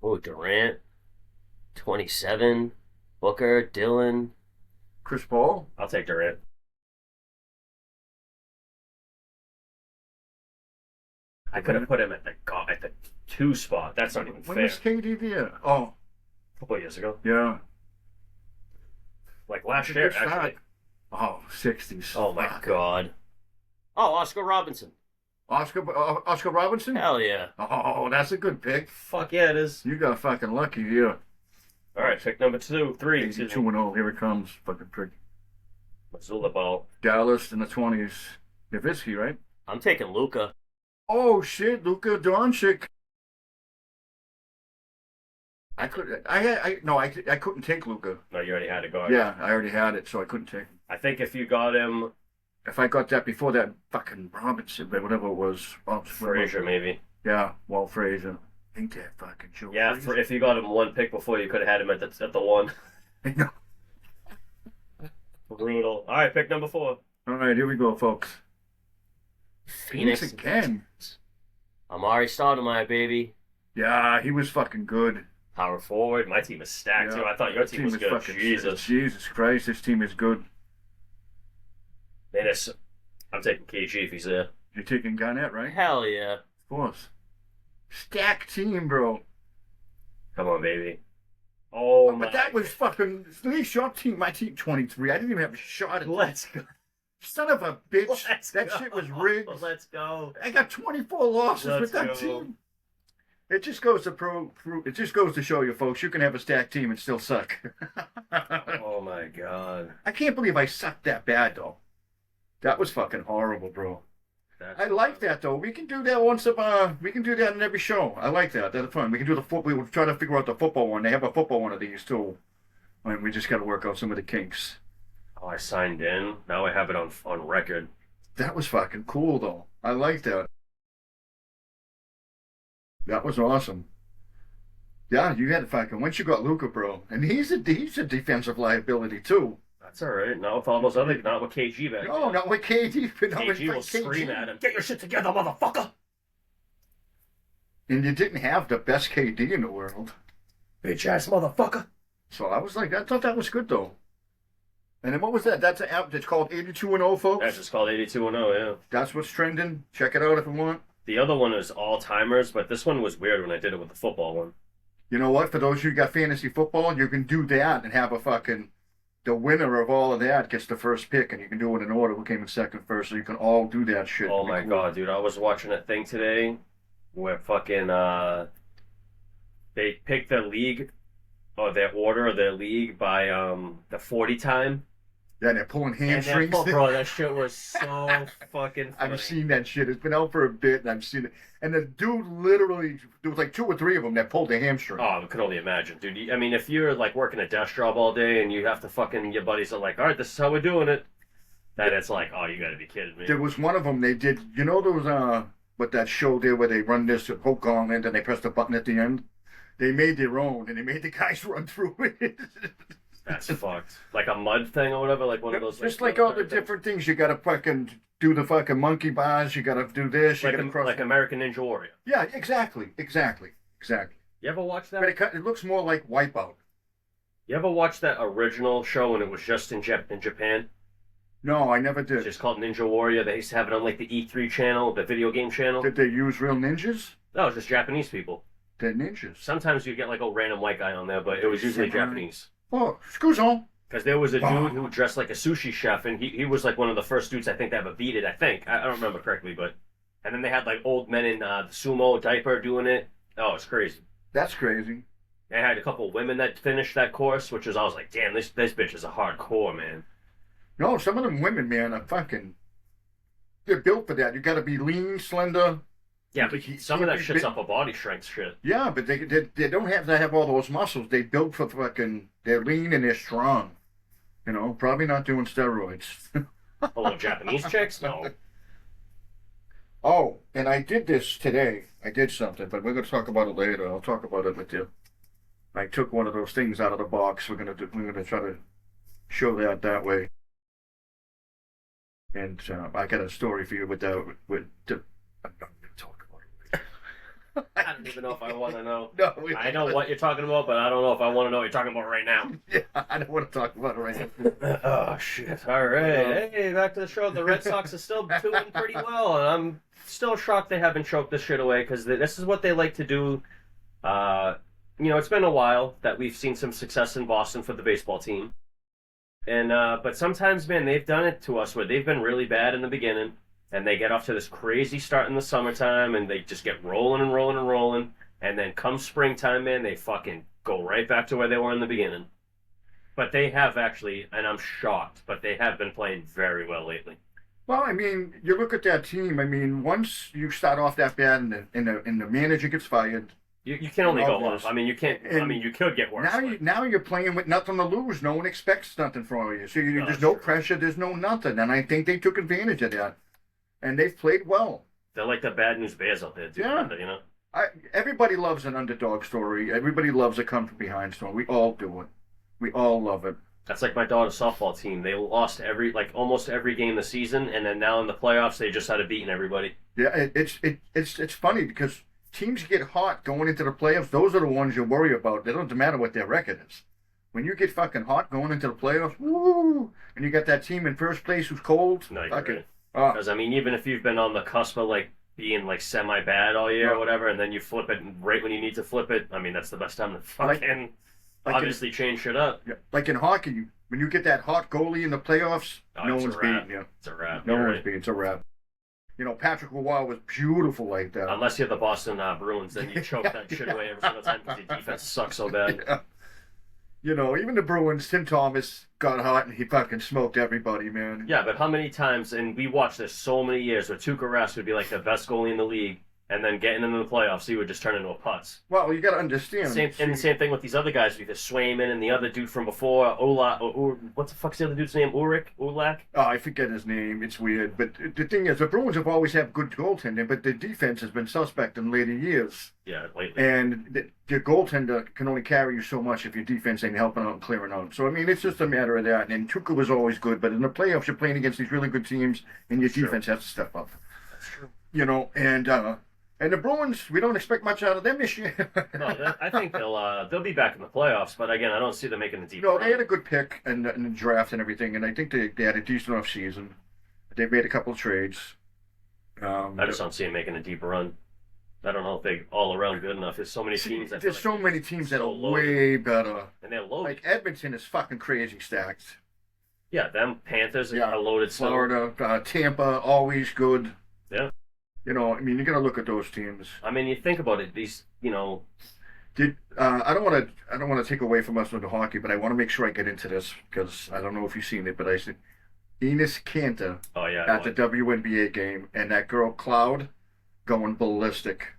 Oh, Durant. 27. Booker, Dylan. Chris Paul. I'll take Durant. I could have put him at the 2 spot. That's not even When fair. was KD there? Oh, A couple years ago. yeah. Like last That's a year, good start. actually. Oh, 60s. Oh my Fuck. god. Oh, Oscar Robinson. Oscar Robinson? Hell yeah. Oh, that's a good pick. Fuck yeah, it is. You got fucking lucky here. All right, pick number 3. Excuse 2 me. and 0. Here it comes. Fucking prick. Missoula ball. Dallas in the 20s. Nowitzki, right? I'm taking Luca. Oh shit, Luka Doncic. I couldn't take Luka. No, you already had a guard. Yeah, I already had it, so I couldn't take him. I think if you got him, If I got that before that fucking Robinson, whatever it was. Frazier maybe. Yeah, Walt Frazier. Ain't that fucking Joe Yeah, Frazier? if you got him 1 pick before, you could have had him at the 1. No. Brutal. All right, pick number 4. All right, here we go, folks. Phoenix again. Amari Stoudemire, baby. Yeah, he was fucking good. Power forward. My team is stacked Yeah, too. I thought your team was is good. fucking Jesus. Jesus Christ, this team is good. Man, I'm taking KG if he's there. You're taking Garnett, right? Hell yeah. Of course. Stacked team, bro. Come on, baby. Oh my. But that was fucking. At least your team, my team, 23. I didn't even have a shot at. Let's go. Son of a bitch. Let's That go. shit was rigged. Let's go. I got 24 losses Let's with that go. team. It just goes to It just goes to show you, folks, you can have a stacked team and still suck. Oh my god. I can't believe I sucked that bad, though. That was fucking horrible, bro. I like that, though. We can do that we can do that in every show. I like that. That's fun. We can do we will try to figure out the football one. They have a football one of these, too. And we just got to work out some of the kinks. Oh, I signed in. Now I have it on record. That was fucking cool, though. I like that. That was awesome. Yeah, you had fucking. Once you got Luka, bro, and he's a defensive liability too. That's all right. Not with all those other, not with KG back. No, not with KD, but not with KG will scream at him. Get your shit together, motherfucker. And you didn't have the best KD in the world, Bitch ass motherfucker. so I was like, I thought that was good though. And then what was that? That's an app that's called 82-0, folks. That's just called 82-0. Yeah. That's what's trending. Check it out if you want. The other one is all timers, but this one was weird when I did it with the football one. You know what? For those of you who got fantasy football, you can do that and have a fucking. The winner of all of that gets the first pick, and you can do it in order who came in second, first, so you can all do that shit. Oh my god, dude! I was watching a thing today where fucking they picked their league or their order of their league by the 40 time. Yeah, they're pulling And hamstrings. bro, that shit was so fucking funny. I've seen that shit. It's been out for a bit, and I've seen it. And the dude literally, there was like 2 or 3 of them that pulled the hamstring. Oh, I could only imagine, dude. I mean, if you're like working a desk job all day and you have to fucking, your buddies are like, all right, this is how we're doing it. Then it's like, oh, you gotta be kidding me. There was one of them they did. You know, there was what that show there where they run this hook gauntlet and they press the button at the end. They made their own, and they made the guys run through it. That's fucked. Like a mud thing or whatever, like one of those. Just like all the different things, you gotta fucking do the fucking monkey bars. You gotta do this. You like, gotta cross. like American Ninja Warrior. Yeah, exactly. You ever watch that? But it looks more like Wipeout. You ever watch that original show when it was just in Japan? No, I never It's did. just called Ninja Warrior. They used to have it on like the E3 channel, the video game channel. Did they use real ninjas? No, it's just Japanese people. They're ninjas. Sometimes you get like a random white guy on there, but it was usually Samurai. Japanese. Oh, excuse on. Because there was a dude who dressed like a sushi chef, and he was like one of the first dudes I think to ever beat it. I think I don't remember correctly, but and then they had like old men in the sumo diaper doing it. Oh, it's crazy. That's crazy. They had a couple of women that finished that course, which is I was like, damn, this bitch is a hardcore man. No, some of them women, man, are fucking. They're built for that. You got to be lean, slender. Yeah, but some of that shit's up a body strength shit. Yeah, but they don't have to have all those muscles. They built for fucking. They're lean and they're strong. You know, probably not doing steroids. Oh, Japanese chicks? No. Oh, and I did this today. I did something, but we're going to talk about it later. I'll talk about it with you. I took one of those things out of the box. We're going to try to show that way. And I got a story for you with that. I'm not going to talk about it. I don't even know if I want to know. No, I know what you're talking about, but I don't know if I want to know what you're talking about right now. Yeah, I don't want to talk about it right now. Oh, shit. All right. Hey, back to the show. The Red Sox are still doing pretty well, and I'm still shocked they haven't choked this shit away because this is what they like to do. It's been a while that we've seen some success in Boston for the baseball team. And but sometimes, man, they've done it to us where they've been really bad in the beginning, and they get off to this crazy start in the summertime, and they just get rolling and rolling and rolling, and then come springtime, man, they fucking go right back to where they were in the beginning. But they have actually, and I'm shocked, but they have been playing very well lately. Well, I mean, you look at that team. I mean, once you start off that bad, and the manager gets fired. You can only go up. I mean, you can't. I mean, you could get worse. Now you're playing with nothing to lose. No one expects nothing from you. So there's no pressure. There's no nothing. And I think they took advantage of that. And they've played well. They're like the bad news bears out there, too. Yeah. You know? Everybody loves an underdog story. Everybody loves a come from behind story. We all do it. We all love it. That's like my daughter's softball team. They lost almost every game this season, and then now in the playoffs, they just started beating everybody. Yeah, it's funny because teams get hot going into the playoffs. Those are the ones you worry about. It doesn't matter what their record is. When you get fucking hot going into the playoffs, woo, and you got that team in first place who's cold. No, you're right. Because I mean, even if you've been on the cusp of being semi bad all year or whatever, and then you flip it right when you need to flip it, I mean that's the best time to fucking obviously change shit up. Yeah, like in hockey, when you get that hot goalie in the playoffs, no one's beating you. It's a wrap. No one's beating. It's a wrap. Patrick Roy was beautiful like that. Unless you're the Boston Bruins, then you choke that shit away every single time because your defense sucks so bad. Yeah. Even the Bruins, Tim Thomas got hot and he fucking smoked everybody, man. Yeah, but how many times, and we watched this so many years, where Tuukka Rask would be like the best goalie in the league, and then getting into the playoffs, he would just turn into a putz. Well, you got to understand. And the same thing with these other guys, with the Swayman and the other dude from before, what the fuck's the other dude's name? Urlach? Oh, I forget his name. It's weird. But the thing is, the Bruins have always had good goaltending, but the defense has been suspect in later years. Yeah, lately. And your goaltender can only carry you so much if your defense ain't helping out and clearing out. So, I mean, it's just a matter of that. And Tuukka was always good, but in the playoffs, you're playing against these really good teams, and your defense has to step up. That's true. And the Bruins, we don't expect much out of them this year. No, I think they'll be back in the playoffs, but again, I don't see them making the deep run. No, they had a good pick in the draft and everything, and I think they had a decent off season. They made a couple of trades. I just don't see them making a deep run. I don't know if they all around good enough. There's so many teams that there's so many teams that are way better. And they're loaded. Like Edmonton is fucking crazy stacked. Yeah, them Panthers are loaded. Florida, Tampa, always good. Yeah. I mean, you got to look at those teams. I mean, you think about it. These, I don't want to take away from us with the hockey, but I want to make sure I get into this because I don't know if you've seen it, but I said Enes Kanter at the WNBA game, and that girl Cloud going ballistic,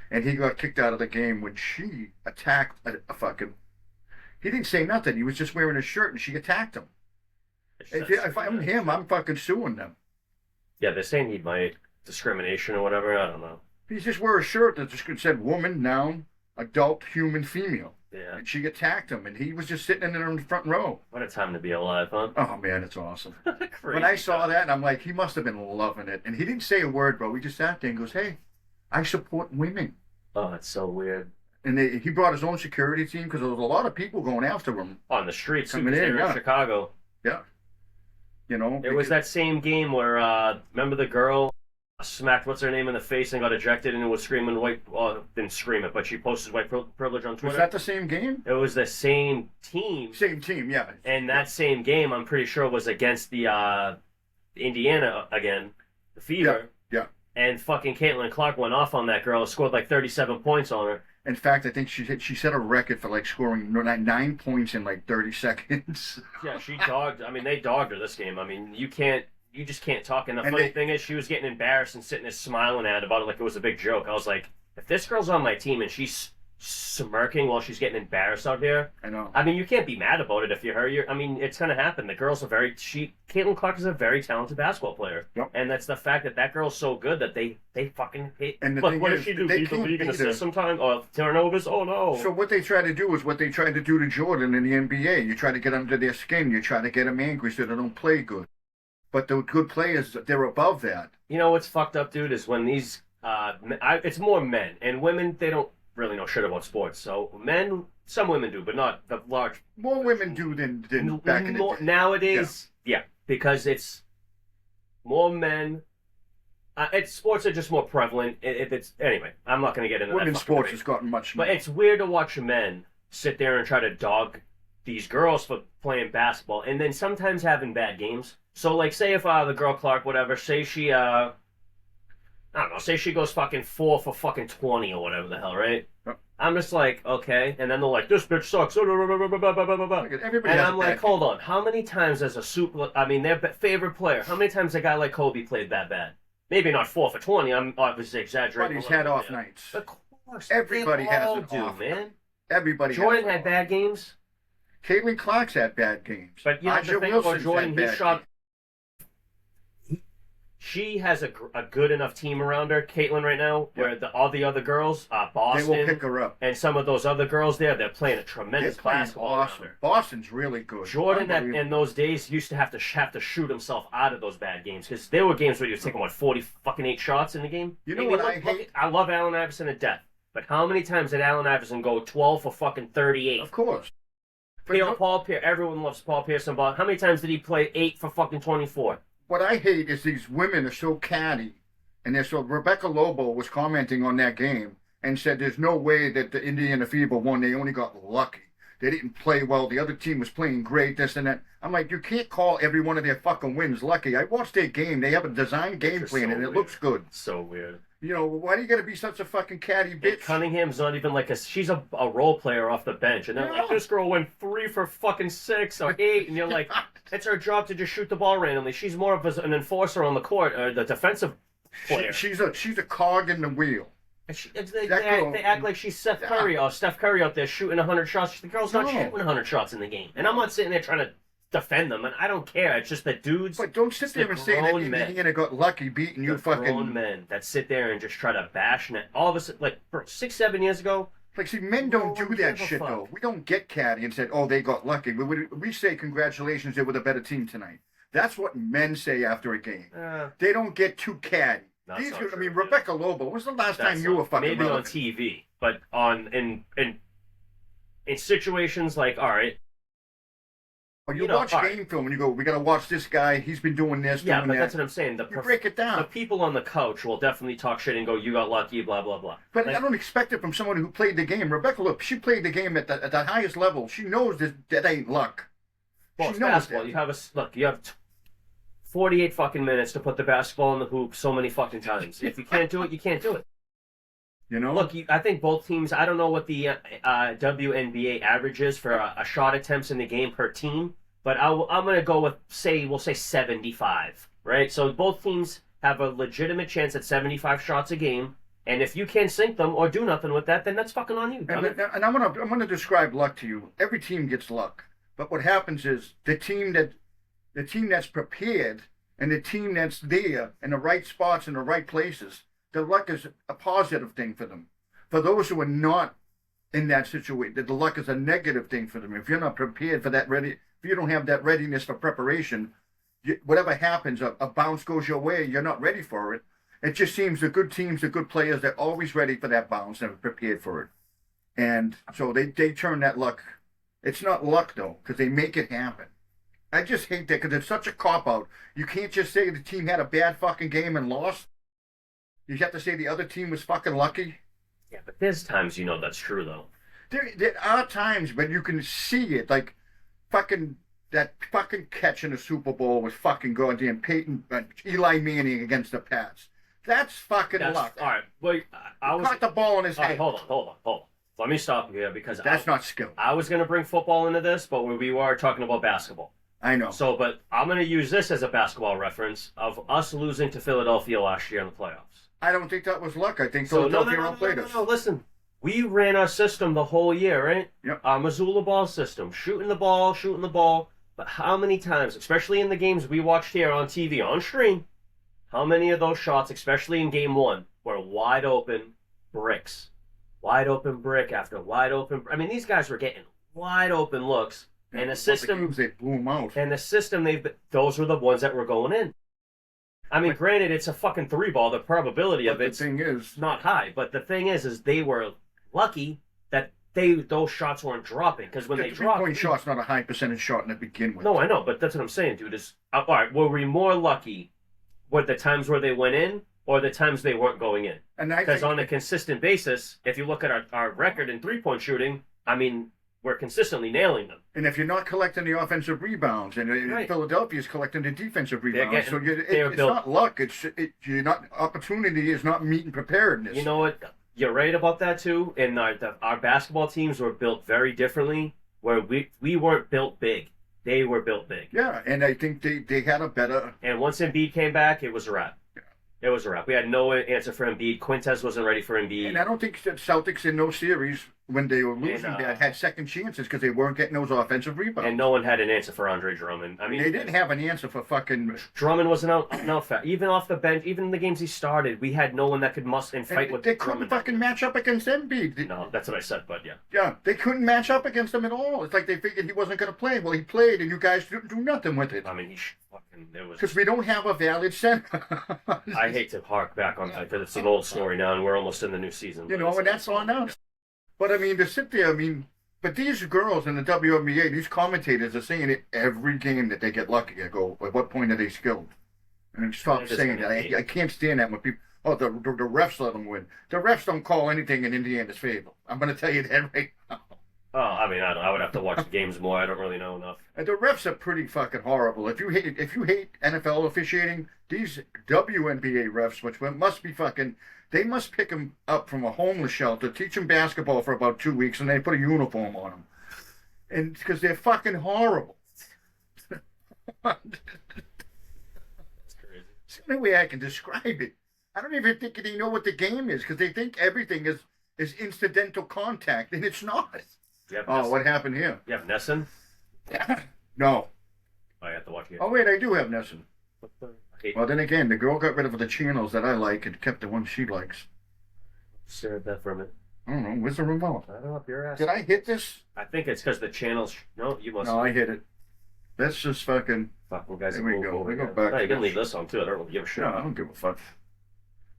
and he got kicked out of the game when she attacked a fucking. He didn't say nothing. He was just wearing a shirt, and she attacked him. If I'm him, I'm fucking suing them. Yeah, they're saying he might. Discrimination or whatever, I don't know. He just wore a shirt that just said woman, noun, adult, human, female. Yeah. And she attacked him, and he was just sitting in there in the front row. What a time to be alive, huh? Oh, man, it's awesome. When I saw that, I'm like, he must have been loving it. And he didn't say a word, bro. He just sat there and goes, hey, I support women. Oh, that's so weird. And he brought his own security team because there was a lot of people going after him. On the streets, coming in Chicago. Yeah. It was that same game where, remember the girl smacked what's her name in the face and got ejected and was screaming didn't scream it, but she posted white privilege on Twitter. Was that the same game? It was the same team. Same team, yeah. And that same game, I'm pretty sure, was against the Indiana again, the Fever. Yeah. And fucking Caitlin Clark went off on that girl, scored 37 points on her. In fact, I think she set a record for scoring 9 points in 30 seconds. Yeah, they dogged her this game. I mean, you just can't talk. And the funny thing is, she was getting embarrassed and sitting there smiling at it about it like it was a big joke. I was like, if this girl's on my team and she's smirking while she's getting embarrassed out here, I know. I mean, you can't be mad about it if you're her. It's going to happen. The girl's Caitlin Clark is a very talented basketball player. Yep. And that's the fact that girl's so good that they fucking hate. And what does she do? Beat the league in assists sometimes? Or turnovers? Oh, no. So what they try to do is what they tried to do to Jordan in the NBA. You try to get under their skin. You try to get them angry so they don't play good. But the good players, they're above that. You know what's fucked up, dude, is when these It's more men and women. They don't really know shit about sports. So men, some women do, but not the large. More women do than back in the day. Nowadays. Yeah, because it's more men. Sports are just more prevalent. It's anyway. I'm not going to get into Women's that. Sports has gotten much more. But it's weird to watch men sit there and try to dog these girls for playing basketball, and then sometimes having bad games. So, like, say if the girl Clark, whatever, say she I don't know, say she goes fucking 4 for fucking 20 or whatever the hell, right? Yep. I'm just like, okay, and then they're like, this bitch sucks. Everybody And has I'm a like, bad hold on, how many times as a their favorite player, how many times a guy like Kobe played that bad? Maybe not 4 for 20. I'm obviously exaggerating. But he's had off nights. Of course, Everybody they has all an do, off man. night. Everybody. Jordan had bad games, Caitlin Clark's had bad games. but you know Aja the thing about Wilson's Jordan, had he bad shot. games. She has a good enough team around her, Caitlin, right now, where all the other girls, They Boston, will pick her up. and some of those other girls there, they're playing a They're tremendous playing basketball around awesome. her. Boston's really good. Jordan Unbelievable. in those days used to have to shoot himself out of those bad games because there were games where he was taking 40 shots in the game. You know what I hate? I love Allen Iverson to death, but how many times did Allen Iverson go 12 for fucking 38? Of course. But You know, Paul Pierce. Everyone loves Paul Pierce, but how many times did he play 8 for fucking 24? what I hate is these women are so catty, and they're so. Rebecca Lobo was commenting on that game and said, "There's no way that the Indiana Fever won. They only got lucky. They didn't play well. The other team was playing great. This and that." I'm like, you can't call every one of their fucking wins lucky. I watched their game. They have a designed game plan, and it looks good. So weird. You know, why do you got to be such a fucking catty bitch? And Cunningham's not even like she's a role player off the bench, and they're like, this girl went 3 for fucking 6 or 8, and you're like, it's her job to just shoot the ball randomly. She's more of an enforcer on the court, or the defensive player. She's a cog in the wheel. They act like she's Steph Curry or Steph Curry out there shooting 100 shots. The girl's not shooting 100 shots in the game. And I'm not sitting there trying to defend them, and I don't care. It's just that dudes. But don't sit there and say that Indiana got lucky beating you fucking. Grown men that sit there and just try to bash net. All of a sudden, like, bro, 6-7 years ago. Like, see, men don't do that shit, though. We don't get catty and say, oh, they got lucky. We say, congratulations, they were the better team tonight. That's what men say after a game. They don't get too catty. I mean, Rebecca Lobo, when was the last time you were fucking maybe relevant? On TV, but in situations like, all right. Or you watch game film and you go, we got to watch this guy. He's been doing this, doing that. But that's what I'm saying. You break it down. The people on the couch will definitely talk shit and go, you got lucky, blah, blah, blah. But I don't expect it from someone who played the game. Rebecca, look, she played the game at the highest level. She knows that ain't luck. Well, it's basketball. You have 48 fucking minutes to put the basketball in the hoop so many fucking times. If you can't do it, you can't do it. You know? Look, I think both teams, I don't know what the WNBA average is for a shot attempts in the game per team, but I'm going to go with, we'll say 75, right? So both teams have a legitimate chance at 75 shots a game, and if you can't sink them or do nothing with that, then that's fucking on you. And I'm gonna describe luck to you. Every team gets luck. But what happens is the team that's prepared and the team that's there in the right spots in the right places, the luck is a positive thing for them. For those who are not in that situation, the luck is a negative thing for them. If you're not prepared for that if you don't have that readiness for preparation, whatever happens, a bounce goes your way, you're not ready for it. It just seems the good teams, the good players, they're always ready for that bounce and prepared for it. And so they turn that luck. It's not luck, though, because they make it happen. I just hate that because it's such a cop-out. You can't just say the team had a bad fucking game and lost. You have to say the other team was fucking lucky. Yeah, but there's times that's true, though. There are times, but you can see it. Like, that fucking catch in the Super Bowl was fucking goddamn Eli Manning against the Pats. That's fucking luck. All right. Well, caught the ball in his hand. Hold on. Let me stop you here because that's not skill. I was going to bring football into this, but we were talking about basketball. I know. So, but I'm going to use this as a basketball reference of us losing to Philadelphia last year in the playoffs. I don't think that was luck. I think Philadelphia outplayed us. No, listen. We ran our system the whole year, right? Yep. Our Missoula ball system. Shooting the ball. But how many times, especially in the games we watched here on TV, on stream, how many of those shots, especially in game 1, were wide open bricks? Wide open brick after wide open. I mean, these guys were getting wide open looks. And the system, they blew them out. And the system, those were the ones that were going in. I mean, granted, it's a fucking 3-ball. The probability of it's the thing is, not high. But the thing is they were lucky that those shots weren't dropping. Because when the they dropped... three-point shot's not a high percentage shot to begin with. No, I know. But that's what I'm saying, dude. Is all right, were we more lucky with the times where they went in or the times they weren't going in? Because on a consistent basis, if you look at our record in 3-point shooting, I mean... we're consistently nailing them. And if you're not collecting the offensive rebounds, and right. Philadelphia's collecting the defensive rebounds, so it's built, not luck. You're not opportunity is not meeting preparedness. You know what? You're right about that too. And our basketball teams were built very differently. Where we weren't built big, they were built big. Yeah, and I think they had a better. And once Embiid came back, it was a wrap. It was a wrap. We had no answer for Embiid. Quintez wasn't ready for Embiid. And I don't think the Celtics in those series, when they were losing, had second chances because they weren't getting those offensive rebounds. And no one had an answer for Andre Drummond. I mean, they didn't have an answer for fucking... Drummond wasn't out fast. Even off the bench, even in the games he started, we had no one that could fight with They couldn't fucking match up against Embiid. No, that's what I said, but yeah. Yeah, they couldn't match up against him at all. It's like they figured he wasn't going to play. Well, he played, and you guys didn't do nothing with it. I mean, because we don't have a valid center. I hate to hark back on that because it's an old story now, and we're almost in the new season. You know, and that's on us. But I mean, to sit there, but these girls in the WNBA, these commentators are saying it every game that they get lucky. I go, at what point are they skilled? And stop saying that. I can't stand that when people, the refs let them win. The refs don't call anything in Indiana's favor. I'm going to tell you that right now. Oh, I mean, I would have to watch the games more. I don't really know enough. And the refs are pretty fucking horrible. If you hate NFL officiating, these WNBA refs, which must be fucking, they must pick them up from a homeless shelter, teach them basketball for about 2 weeks, and they put a uniform on them. And because they're fucking horrible. That's crazy. It's the only way I can describe it. I don't even think they know what the game is because they think everything is incidental contact, and it's not. What happened here? You have Nesson? No. I have to watch it. Oh, wait, I do have Nesson. Well, then again, the girl got rid of the channels that I like and kept the ones she likes. Stare at that for a minute. I don't know. Where's the remote? I don't know if you're asking. Did I hit this? I think it's because the channels... No, you must... No, I hit it. Let's just fucking... Fucking guys. There we go. We go back. No, you can leave this on, too. I don't really give a shit. No, I don't give a fuck.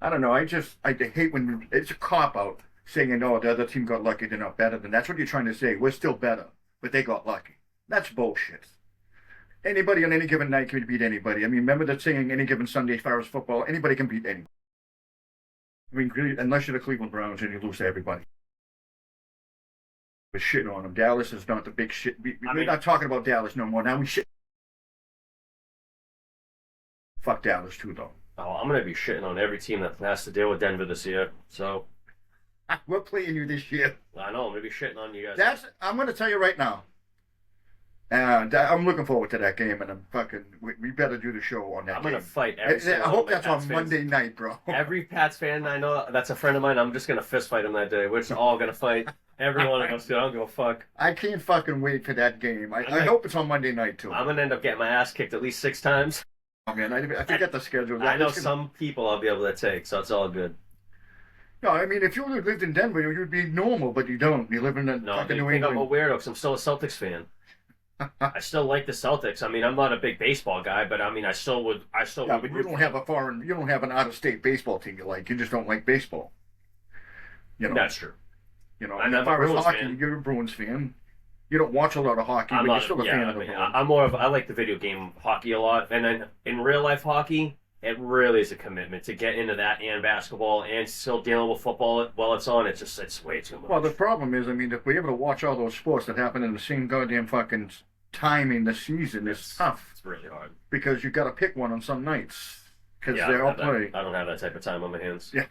I don't know. I hate when... It's a cop-out. Saying, the other team got lucky, they're not better than. That's what you're trying to say. We're still better, but they got lucky. That's bullshit. Anybody on any given night can beat anybody. I mean, remember that saying, any given Sunday as far as football, anybody can beat anybody. I mean, unless you're the Cleveland Browns and you lose to everybody. We're shitting on them. Dallas is not the big shit. We're not talking about Dallas no more. Now we shit. Fuck Dallas too, though. Oh, I'm going to be shitting on every team that has to deal with Denver this year, so... We're playing you this year. I know, I'm going to be shitting on you guys. I'm going to tell you right now. I'm looking forward to that game, and I'm fucking... We better do the show on that I'm game. going to fight every I hope that's on Monday night, bro. Every Pats fan I know that's a friend of mine, I'm just going to fist fight him that day. We're just all going to fight. Every one of us, dude. I don't give a fuck. I can't fucking wait for that game. I hope it's on Monday night, too. I'm going to end up getting my ass kicked at least 6 times. Oh, man, I forget the schedule. I know some people I'll be able to take, so it's all good. No, I mean, if you lived in Denver, you'd be normal, but you don't. You live in fucking New England. I'm a weirdo because I'm still a Celtics fan. I still like the Celtics. I mean, I'm not a big baseball guy, but I mean, I still would. Yeah, but you don't have an out-of-state baseball team you like. You just don't like baseball. You know. That's true. You know, I'm as far as hockey, fan. You're a Bruins fan. You don't watch a lot of hockey, but you're still a fan of the Bruins. I'm more of. I like the video game hockey a lot, and then in real life hockey. It really is a commitment to get into that and basketball and still dealing with football while it's on. It's way too much. Well, the problem is, I mean, if we're able to watch all those sports that happen in the same goddamn fucking time in the season, it's tough. It's really hard. Because you got to pick one on some nights. Because they're all playing. I don't have that type of time on my hands. Yeah,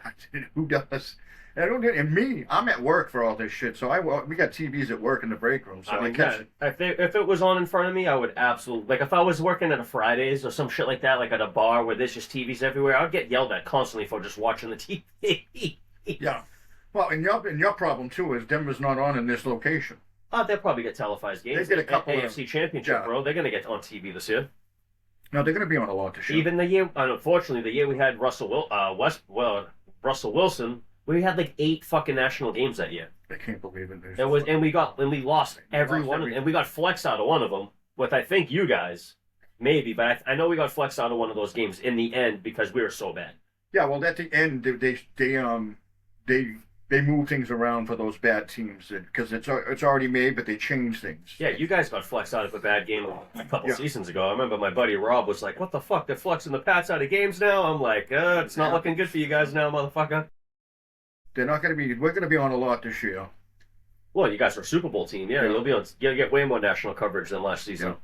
who does? And me, I'm at work for all this shit, so we got TVs at work in the break room, so I catch it. If it was on in front of me, I would absolutely... Like, if I was working at a Fridays or some shit like that, like at a bar where there's just TVs everywhere, I'd get yelled at constantly for just watching the TV. Yeah. Well, and your problem, too, is Denver's not on in this location. Oh, they'll probably get televised games. They get a couple AFC Championship, bro. They're going to get on TV this year. No, they're going to be on a lot this year. Even the year... Unfortunately, the year we had Russell Wilson... We had like 8 fucking national games that year. I can't believe it. And we lost every one of them. And we got flexed out of one of them with, I think, you guys. Maybe, but I know we got flexed out of one of those games in the end because we were so bad. Yeah, well, at the end, they move things around for those bad teams because it's already made, but they change things. Yeah, you guys got flexed out of a bad game a couple seasons ago. I remember my buddy Rob was like, "What the fuck? They're flexing the Pats out of games now." I'm like, "It's not looking good for you guys now, motherfucker." They're not going to be. We're going to be on a lot this year. Well, you guys are a Super Bowl team. Yeah, you'll be on. You'll get way more national coverage than last season. Yeah.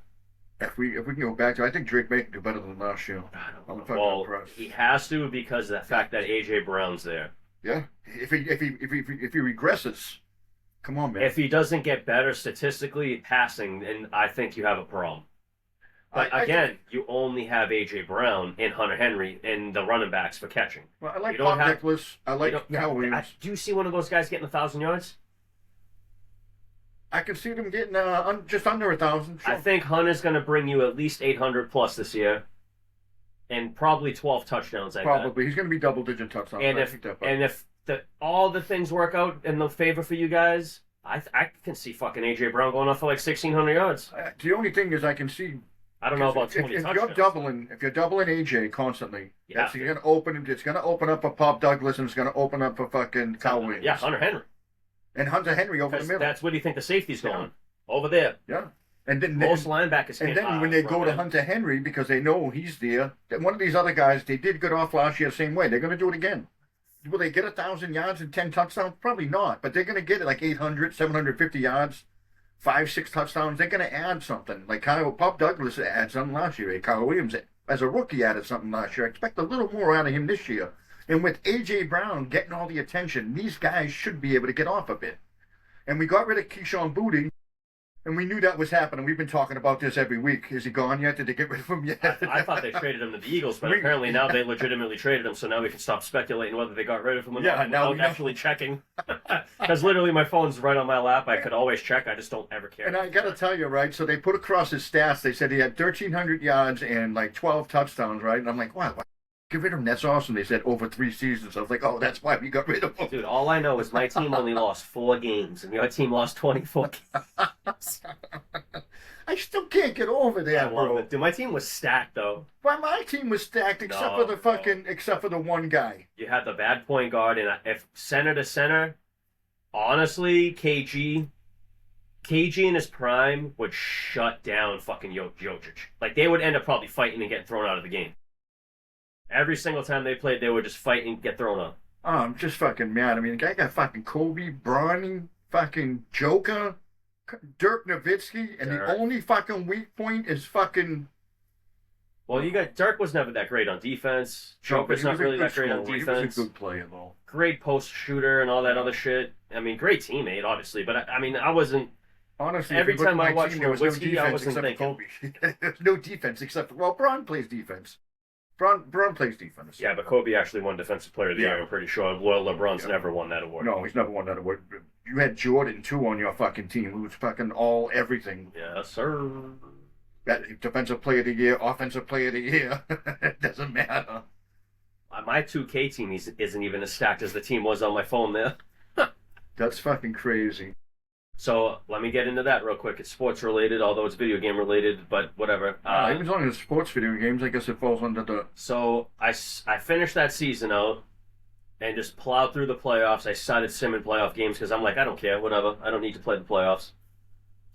If we can go back to, I think Drake may do better than last year. Well, he has to because of the fact that AJ Brown's there. Yeah, if he regresses, come on, man. If he doesn't get better statistically passing, then I think you have a problem. But again, you only have AJ Brown and Hunter Henry and the running backs for catching. Well, I like Pop Nicholas. I like Cal Williams. Do you see one of those guys getting 1,000 yards? I can see them getting just under 1,000. Sure. I think Hunter's going to bring you at least 800 plus this year, and probably 12 touchdowns. Probably he's going to be double-digit touchdowns. And if all the things work out in the favor for you guys, I can see fucking AJ Brown going off for like 1,600 yards. The only thing is I can see. I don't know about 20 if touchdowns. If you're doubling AJ constantly, yeah, it's going to open up for Pop Douglas and it's going to open up for fucking Cal Williams. Yeah, Hunter Henry. And Hunter Henry over the middle. That's where do you think the safety's going? Over there. Yeah. And then most linebackers can't. And then when they go to Hunter Henry because they know he's there, one of these other guys, they did good off last year the same way. They're going to do it again. Will they get 1,000 yards and 10 touchdowns? Probably not. But they're going to get it like 800, 750 yards, 5, 6 touchdowns. They're going to add something. Like Pop Douglas had something last year. Kyle Williams, as a rookie, added something last year. I expect a little more out of him this year. And with A.J. Brown getting all the attention, these guys should be able to get off a bit. And we got rid of Keyshawn Booty, and we knew that was happening. We've been talking about this every week. Is he gone yet? Did they get rid of him yet? I thought they traded him to the Eagles, but apparently now they legitimately traded him, so now we can stop speculating whether they got rid of him or not without actually checking. Because literally my phone's right on my lap. I could always check. I just don't ever care. And I got to tell you, right, so they put across his stats. They said he had 1,300 yards and like 12 touchdowns, right? And I'm like, wow. Get rid of him. That's awesome. They said over 3 seasons. I was like, oh, that's why we got rid of him. Dude, all I know is my team only lost 4 games, and your team lost 24 games. I still can't get over that, bro. Dude, my team was stacked, though. Well, my team was stacked except for the one guy. You had the bad point guard, and if center to center, honestly, KG in his prime would shut down fucking Jokic. Like, they would end up probably fighting and getting thrown out of the game. Every single time they played, they would just fight and get thrown up. Oh, I'm just fucking mad. I mean, the guy got fucking Kobe, Bronny, fucking Joker, Dirk Nowitzki, and the only fucking weak point is fucking... Well, you got... Dirk was never that great on defense. Joker's not really that great on defense. He was a good player, though. Great post shooter and all that other shit. I mean, great teammate, obviously, but I mean, I wasn't... Honestly, every time I watched Nowitzki, I wasn't thinking... There's no defense except for... Well, Bron plays defense. Bron plays defense. Yeah, but Kobe actually won Defensive Player of the Year, I'm pretty sure. Well, LeBron's never won that award. No, he's never won that award. You had Jordan, too, on your fucking team, who was fucking everything. Yes, sir. That Defensive Player of the Year, Offensive Player of the Year. It doesn't matter. My 2K team isn't even as stacked as the team was on my phone there. That's fucking crazy. So let me get into that real quick. It's sports related, although it's video game related, but whatever. Even as long as it's sports video games, I guess it falls under the... So I finished that season out and just plowed through the playoffs. I started simming playoff games because I'm like, I don't care, whatever. I don't need to play the playoffs.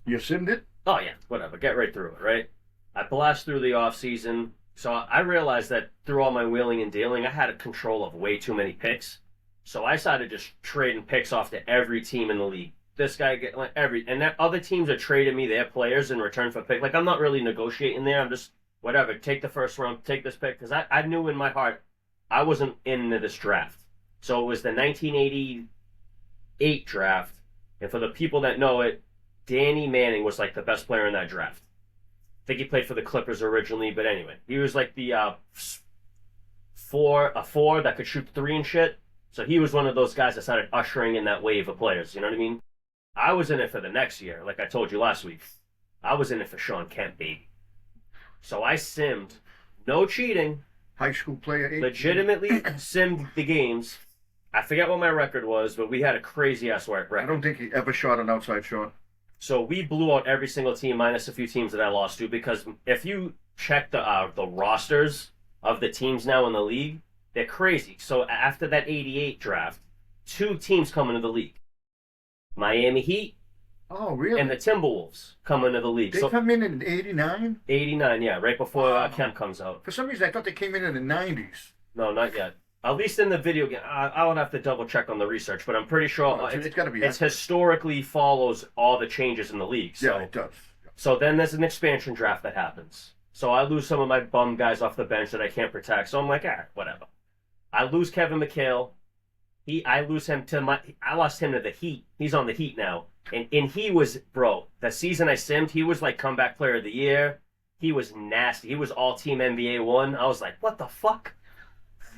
You simmed it? Oh, yeah, whatever. Get right through it, right? I blast through the off season. So I realized that through all my wheeling and dealing, I had a control of way too many picks. So I started just trading picks off to every team in the league. This guy get like and that other teams are trading me their players in return for pick. Like I'm not really negotiating there. I'm just whatever. Take the first round. Take this pick because I knew in my heart I wasn't into this draft. So it was the 1988 draft, and for the people that know it, Danny Manning was like the best player in that draft. I think he played for the Clippers originally, but anyway, he was like the four that could shoot 3 and shit. So he was one of those guys that started ushering in that wave of players. You know what I mean? I was in it for the next year, like I told you last week. I was in it for Sean Kemp, baby. So I simmed, no cheating. High school player. Legitimately simmed the games. I forget what my record was, but we had a crazy ass record. I don't think he ever shot an outside shot. So we blew out every single team minus a few teams that I lost to because if you check the rosters of the teams now in the league, they're crazy. So after that 88 draft, two teams come into the league. Miami Heat Oh, really? and the Timberwolves come into the league. They So come in '89. 89, yeah, right before Wow. Kemp comes out. For some reason, I thought they came in the '90s. No, not yet. At least in the video game, I would have to double check on the research, but I'm pretty sure Oh, it's got to be. it's historically follows all the changes in the league. So, Yeah, it does. so then there's an expansion draft that happens. So I lose some of my bum guys off the bench that I can't protect. So I'm like, whatever. I lose Kevin McHale. I lost him to the Heat. He's on the Heat now, and he was the season I simmed. He was like comeback player of the year. He was nasty. He was all team NBA 1. I was like, what the fuck?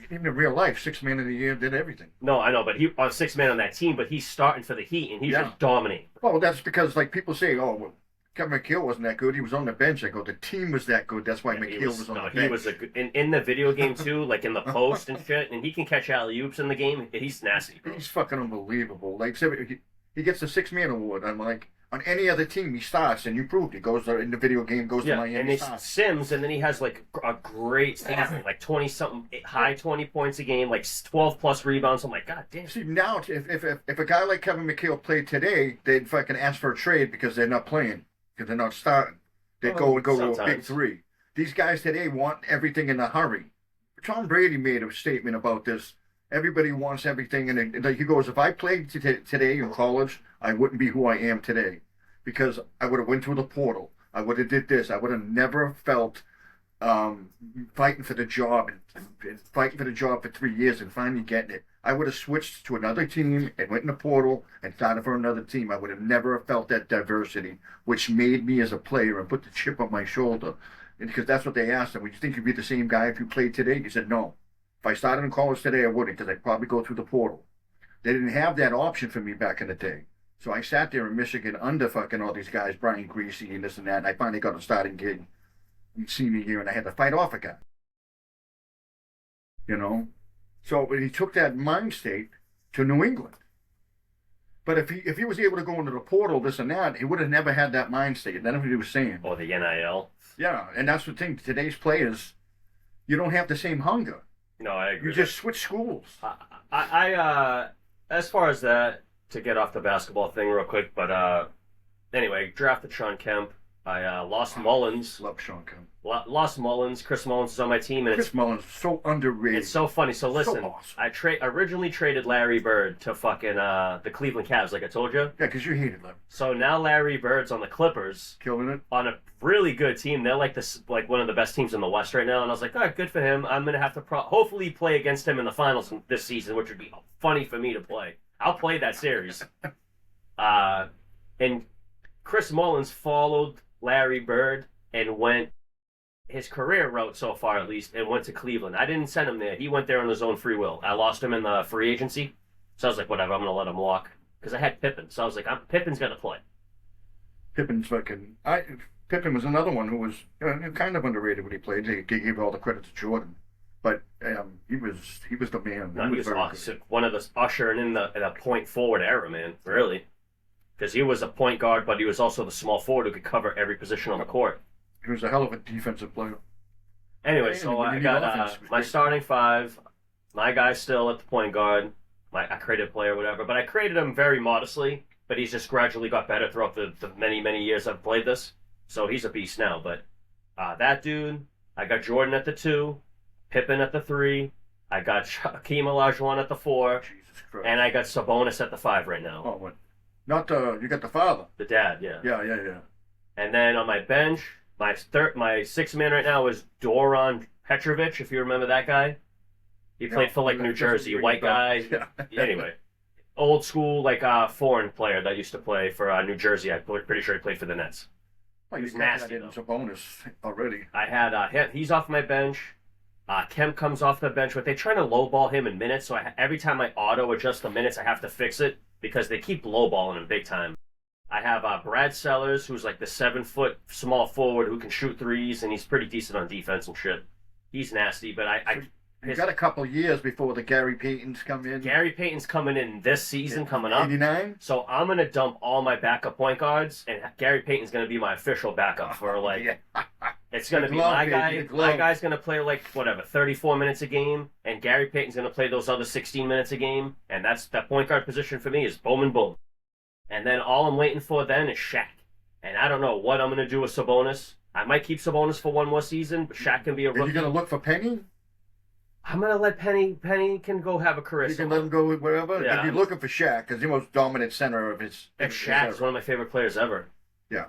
Even in real life, 6th man of the year did everything. No, I know, but he was 6th man on that team, but he's starting for the Heat, and he's Yeah. just dominating. Well, that's because like people say, oh, well, Kevin McHale wasn't that good. He was on the bench. I go, the team was that good. That's why Yeah, McHale was on the he bench. was a good, in the video game too, like in the post and shit, and he can catch alley-oops in the game. He's nasty, bro. He's fucking unbelievable. Like he gets the 6th man award. I'm like, on any other team he starts, and you proved he goes in the video game, goes to Yeah, Miami. and he starts. sims, and then he has like a great season, like 20-something, high 20 points a game, like 12 plus rebounds. I'm like, god damn. See, now if a guy like Kevin McHale played today, they'd fucking ask for a trade because they're not playing, because they're not starting. They'd go to a big sometimes. 3. These guys today want everything in a hurry. Tom Brady made a statement about this. Everybody wants everything, and like he goes, if I played today in college, I wouldn't be who I am today, because I would have went through the portal. I would have did this. I would have never felt fighting for the job and fighting for the job for 3 years and finally getting it. I would have switched to another team and went in the portal and started for another team. I would have never felt that diversity, which made me as a player and put the chip on my shoulder. And because that's what they asked him. Would you think you'd be the same guy if you played today? He said, no. If I started in college today, I wouldn't, because I'd probably go through the portal. They didn't have that option for me back in the day. So I sat there in Michigan under fucking all these guys, Brian Greasy and this and that, and I finally got a starting gig in senior year, and I had to fight off a guy. You know? So he took that mind state to New England. But if he was able to go into the portal, this and that, he would have never had that mind state. That's what he was saying. Or the NIL. Yeah, and that's the thing. Today's players, you don't have the same hunger. No, I agree. You just switch schools. As far as that, to get off the basketball thing real quick, but anyway, drafted Sean Kemp. I lost Mullins. Love Sean Kemp. Lost Mullins. Chris Mullins is on my team, and Chris Mullins is so underrated. it's so funny. So listen, awesome. I originally traded Larry Bird to fucking the Cleveland Cavs, like I told you. Yeah, because you hated him. So now Larry Bird's on the Clippers, Killing it. on a really good team. They're like one of the best teams in the West right now. And I was like, all right, good for him. I'm gonna have to hopefully play against him in the finals this season, which would be funny for me to play. I'll play that series. And Chris Mullins followed Larry Bird and went his career route so far, at least, and went to Cleveland. I didn't send him there. He went there on his own free will. I lost him in the free agency, so I was like, whatever, I'm gonna let him walk because I had Pippen. So I was like, Pippen's gonna play. Pippen's fucking. Pippen was another one who was kind of underrated when he played. He gave all the credit to Jordan, but he was the man. No, he was very awesome. One of the ushering in the point forward era, man. Really, because he was a point guard, but he was also the small forward who could cover every position on the court. He was a hell of a defensive player. Anyway, Yeah, so when I you need got offense, my great. starting 5. My guy's still at the point guard. I created a player, whatever, but I created him very modestly. But he's just gradually got better throughout the many, many years I've played this. So he's a beast now. But that dude, I got Jordan at the 2, Pippen at the 3, I got Hakeem Olajuwon at the 4, Jesus Christ. and I got Sabonis at the 5 right now. Oh, what? Not you got the father. The dad, yeah. Yeah. And then on my bench, my 6th man right now is Doron Petrovic, if you remember that guy. He played for like New Jersey, white guy. Yeah. Anyway, old school like foreign player that used to play for New Jersey. I'm pretty sure he played for the Nets. Well, He was you got nasty, that in bonus already. I had he's off my bench. Kemp comes off the bench, but they're trying to lowball him in minutes. So every time I auto adjust the minutes, I have to fix it because they keep lowballing him big time. I have Brad Sellers, who's like the 7-foot small forward who can shoot threes, and he's pretty decent on defense and shit. He's nasty, but You got a couple of years before the Gary Paytons come in. Gary Payton's coming in this season, coming up. 89? So I'm going to dump all my backup point guards, and Gary Payton's going to be my official backup for, like, Yeah. it's going to be my guy. My guy's going to play, like, whatever, 34 minutes a game, and Gary Payton's going to play those other 16 minutes a game, and that point guard position for me is boom and boom. And then all I'm waiting for then is Shaq. And I don't know what I'm going to do with Sabonis. I might keep Sabonis for one more season, but Shaq can be a rookie. Are you going to look for Penny? I'm going to let Penny can go have a career. You can let him go wherever? Yeah. If you're looking for Shaq, because the most dominant center of his... Shaq is one of my favorite players ever. Yeah.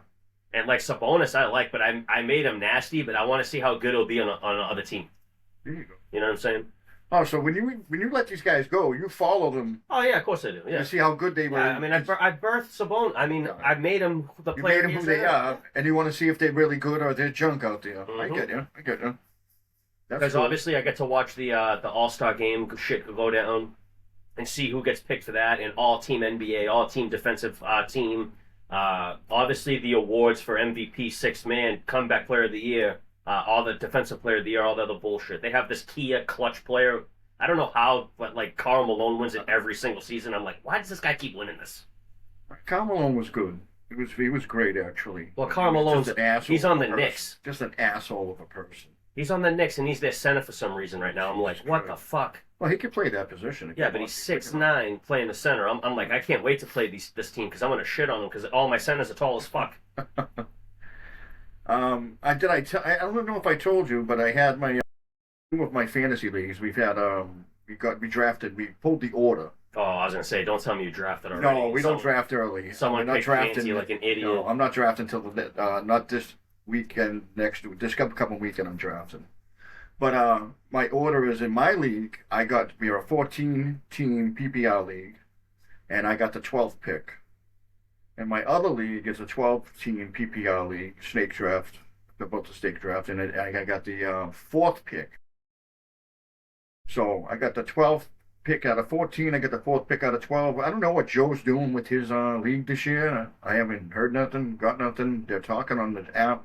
And, like, Sabonis I like, but I made him nasty, but I want to see how good it'll be on another team. There you go. You know what I'm saying? Oh, so when you let these guys go, you follow them. Oh, yeah, of course I do. Yeah. You see how good they were. Yeah, I mean, I birthed Sabonis. I mean, Yeah. I made him the You player made them who they are, and you want to see if they're really good or they're junk out there. I get you. That's Because cool. obviously I get to watch the All-Star game shit go down and see who gets picked for that, and all-team NBA, all-team defensive team. Obviously the awards for MVP, sixth man, comeback player of the year, all the defensive player of the year, all the other bullshit. They have this Kia clutch player. I don't know how, but, like, Karl Malone wins it every single season. I'm like, why does this guy keep winning this? Karl Malone was good. He was great, actually. Well, Karl Malone's just an asshole. he's on the of a person. Knicks. Just an asshole of a person. He's on the Knicks, and he's their center for some reason right now. I'm like, what the fuck? Well, he could play that position. Yeah, but he's 6'9", playing the center. I'm like, I can't wait to play this team because I'm going to shit on him because all my centers are tall as fuck. I don't know if I told you, but I had two of my fantasy leagues. We've had we drafted. We pulled the order. Oh, I was going to say, don't tell me you drafted already. No, we don't draft early. Someone We're not picked drafting fancy like an idiot. No, I'm not drafting until not this weekend. This couple weekend I'm drafting. But my order is in my league. We are a 14-team PPR league, and I got the 12th pick. And my other league is a 12-team PPR league, snake draft, about the snake draft, and I got the 4th pick. So I got the 12th pick out of 14. I got the 4th pick out of 12. I don't know what Joe's doing with his league this year. I haven't heard nothing, got nothing. They're talking on the app,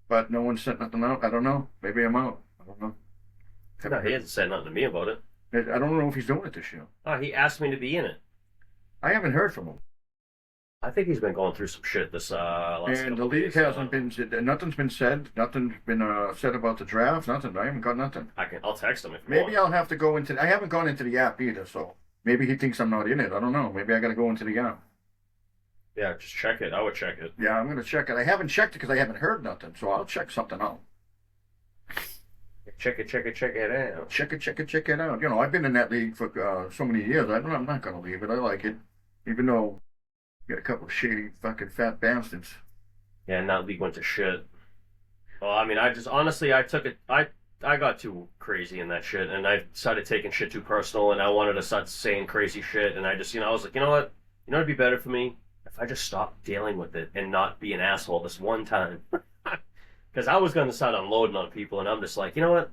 but no one sent nothing out. I don't know. Maybe I'm out. I don't know. No, he hasn't said nothing to me about it. I don't know if he's doing it this year. Oh, he asked me to be in it. I haven't heard from him. I think he's been going through some shit this last And the couple of league days. hasn't been. Nothing's been said. Nothing's been said about the draft. Nothing. I haven't got nothing. I'll text him if you Maybe want. I'll have to go into. I haven't gone into the app either, so maybe he thinks I'm not in it. I don't know. Maybe I got to go into the app. Yeah, just check it. I would check it. Yeah, I'm gonna check it. I haven't checked it because I haven't heard nothing, so I'll check something out. Check it out. Check it out. You know, I've been in that league for so many years. I'm not gonna leave it. I like it, even though you got a couple of shady fucking fat bastards. Yeah, and that league went to shit. Well, I mean, I took it. I got too crazy in that shit, and I started taking shit too personal, and I wanted to start saying crazy shit, and I just, I was like, you know what? You know what'd be better for me? If I just stopped dealing with it and not be an asshole this one time. Because I was going to start unloading on people, and I'm just like, you know what?